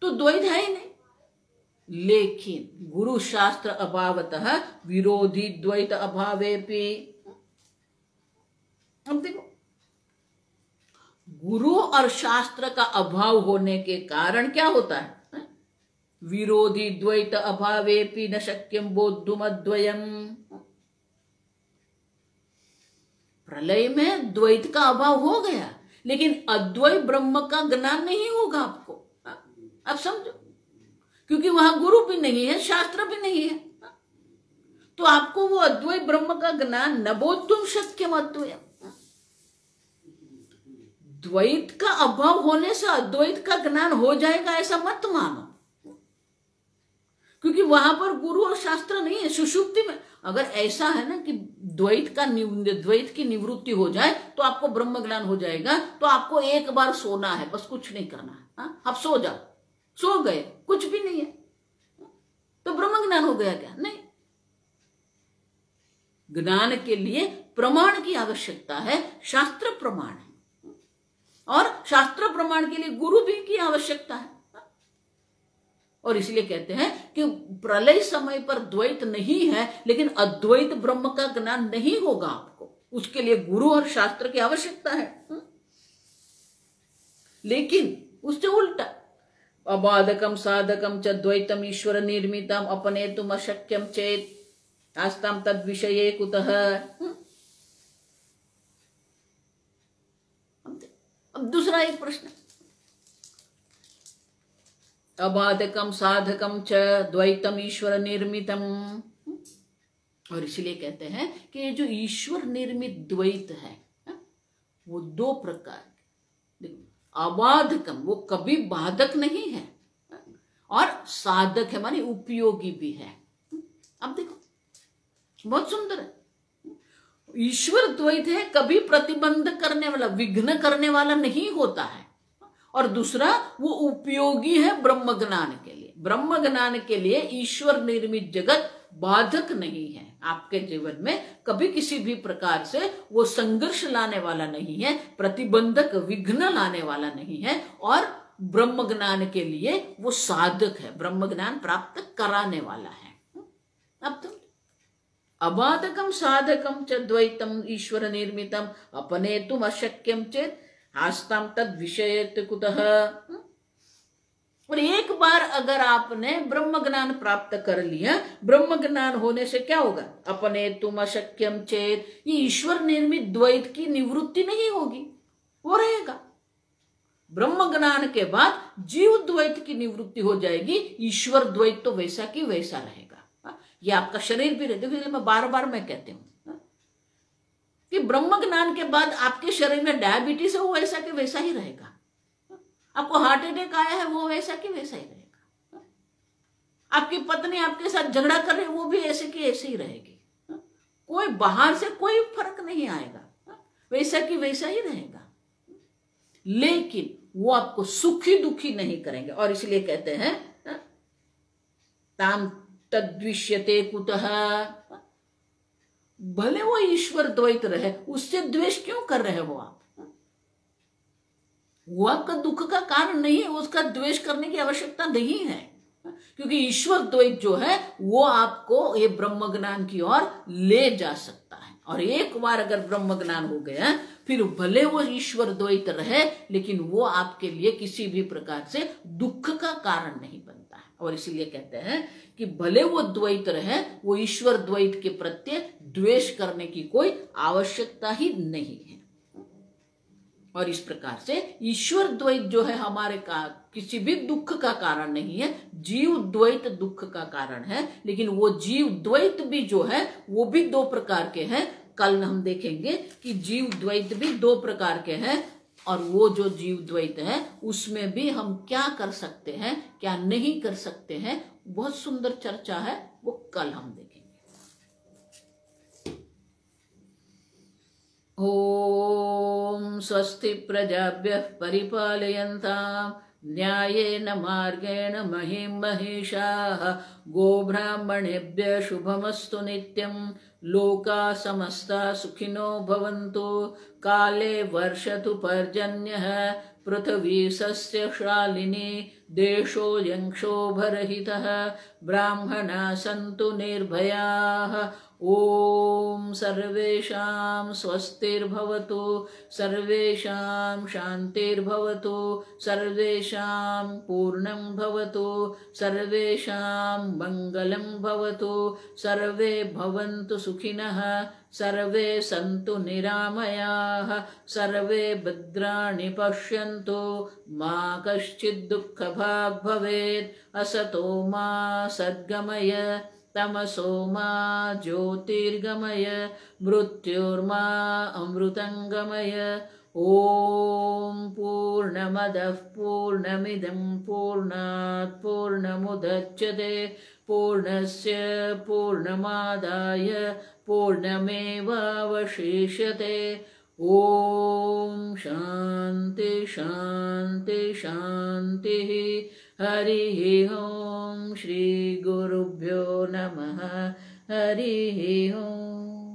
Speaker 1: तो द्वैत है ही नहीं। लेकिन गुरु शास्त्र अभावतः विरोधी द्वैत अभावेपि। अब देखो गुरु और शास्त्र का अभाव होने के कारण क्या होता है? विरोधी द्वैत अभावेपि न शक्यम बोद्धुम अद्वयम। प्रलय में द्वैत का अभाव हो गया लेकिन अद्वैत ब्रह्म का ज्ञान नहीं होगा आपको, आप समझो, क्योंकि वहां गुरु भी नहीं है, शास्त्र भी नहीं है। तो आपको वो अद्वैत ब्रह्म का ज्ञान न बोद्धुम शक्यम अद्वयम। द्वैत का अभाव होने से अद्वैत का ज्ञान हो जाएगा ऐसा मत मानो, क्योंकि वहां पर गुरु और शास्त्र नहीं है। सुषुप्ति में अगर ऐसा है ना कि द्वैत की निवृत्ति हो जाए तो आपको ब्रह्म ज्ञान हो जाएगा, तो आपको एक बार सोना है, बस कुछ नहीं करना है। हाँ? आप सो जाओ, सो गए, कुछ भी नहीं है, तो ब्रह्म ज्ञान हो गया क्या? नहीं। ज्ञान के लिए प्रमाण की आवश्यकता है, शास्त्र प्रमाण है, और शास्त्र प्रमाण के लिए गुरु भी की आवश्यकता है। और इसलिए कहते हैं कि प्रलय समय पर द्वैत नहीं है, लेकिन अद्वैत ब्रह्म का ज्ञान नहीं होगा आपको, उसके लिए गुरु और शास्त्र की आवश्यकता है। लेकिन उससे उल्टा, अबाधकम साधकम च द्वैतम ईश्वर निर्मितम अपनेतुम अशक्यम चेत आस्ताम तद विषये कुतः। अब दूसरा एक प्रश्न, अबाधकम साधकम च द्वैतम ईश्वर निर्मितम, और इसलिए कहते हैं कि ये जो ईश्वर निर्मित द्वैत है वो दो प्रकार, अबाधकम वो कभी बाधक नहीं है, और साधक है माने उपयोगी भी है। अब देखो बहुत सुंदर है, ईश्वर द्वैत है, कभी प्रतिबंध करने वाला, विघ्न करने वाला नहीं होता है, और दूसरा वो उपयोगी है ब्रह्म ज्ञान के लिए। ब्रह्म ज्ञान के लिए ईश्वर निर्मित जगत बाधक नहीं है, आपके जीवन में कभी किसी भी प्रकार से वो संघर्ष लाने वाला नहीं है, प्रतिबंधक विघ्न लाने वाला नहीं है, और ब्रह्म ज्ञान के लिए वो साधक है, ब्रह्म ज्ञान प्राप्त कराने वाला है। अब तुम अबाधकम साधकम च द्वैतम ईश्वर निर्मितम अपनेतुम अशक्यम चेत आस्ताम तद विषयेत कुतः। और एक बार अगर आपने ब्रह्म ज्ञान प्राप्त कर लिया, ब्रह्म ज्ञान होने से क्या होगा, अपनेतुम अशक्यम चेत, ये ईश्वर निर्मित द्वैत की निवृत्ति नहीं होगी, वो रहेगा। ब्रह्म ज्ञान के बाद जीव द्वैत की निवृत्ति हो जाएगी, ईश्वर द्वैत तो वैसा की वैसा रहेगा। ये आपका शरीर भी रहता है, मैं बार बार मैं कहती हूँ कि ब्रह्म ज्ञान के बाद आपके शरीर में डायबिटीज है, वो वैसा के वैसा ही रहेगा। आपको हार्ट अटैक आया है, वो वैसा कि वैसा ही रहेगा। आपकी पत्नी आपके साथ झगड़ा कर रही है, वो भी ऐसे की ऐसे ही रहेगी। कोई बाहर से कोई फर्क नहीं आएगा, वैसा की वैसा ही रहेगा। लेकिन वो आपको सुखी दुखी नहीं करेंगे, और इसलिए कहते हैं ताम तद्विष्यते कुतः, भले वो ईश्वर द्वैत रहे, उससे द्वेष क्यों कर रहे हो आप? वो आपका दुख का कारण नहीं है, उसका द्वेष करने की आवश्यकता नहीं है, क्योंकि ईश्वर द्वैत जो है वो आपको ये ब्रह्म ज्ञान की ओर ले जा सकता है। और एक बार अगर ब्रह्म ज्ञान हो गया, फिर भले वो ईश्वर द्वैत रहे, लेकिन वो आपके लिए किसी भी प्रकार से दुख का कारण नहीं बनता है। और इसीलिए कहते हैं कि भले वो द्वैत रहे, वो ईश्वर द्वैत के प्रति द्वेष करने की कोई आवश्यकता ही नहीं है। और इस प्रकार से ईश्वर द्वैत जो है हमारे का किसी भी दुख का कारण नहीं है, जीव द्वैत दुख का कारण है। लेकिन वो जीव द्वैत भी जो है वो भी दो प्रकार के हैं। कल हम देखेंगे कि जीव द्वैत भी दो प्रकार के हैं, और वो जो जीव द्वैत है उसमें भी हम क्या कर सकते हैं, क्या नहीं कर सकते हैं, बहुत सुंदर चर्चा है, वो कल हम देखेंगे। ओम स्वस्ति प्रजाभ्यः परिपालयन्तां न्यायेन मार्गेण महीं महिषाः गोब्राह्मणेभ्यः शुभमस्तु नित्यं लोकाः समस्ताः सुखिनो भवन्तु काले वर्षतु पर्जन्यः पृथिवी सस्यशालिनी देशोऽयं क्षोभरहितः ब्राह्मणाः सन्तु निर्भयाः। ओम सर्वेषां स्वस्तिर्भवतु सर्वेषां शान्तिर्भवतु सर्वेषां पूर्णं भवतु सर्वेषां मङ्गलं भवतु सर्वे भवन्तु सुखिनः सर्वे सन्तु निरामयाः सर्वे भद्राणि पश्यन्तु मा कश्चित् दुःखभाग् भवेत् असतो मा सद्गमय तमसो मा ज्योतिर्गमय मृत्युर्मा अमृतंगमय। ओम पूर्णमदः पूर्णमिदं पूर्णात् पूर्णमुदच्यते पूर्णस्य पूर्णमादाय पूर्णमेवावशिष्यते। ओम शांति शांति शांति। हरिः ओम श्री गुरुभ्यो नमः। हरिः ओम।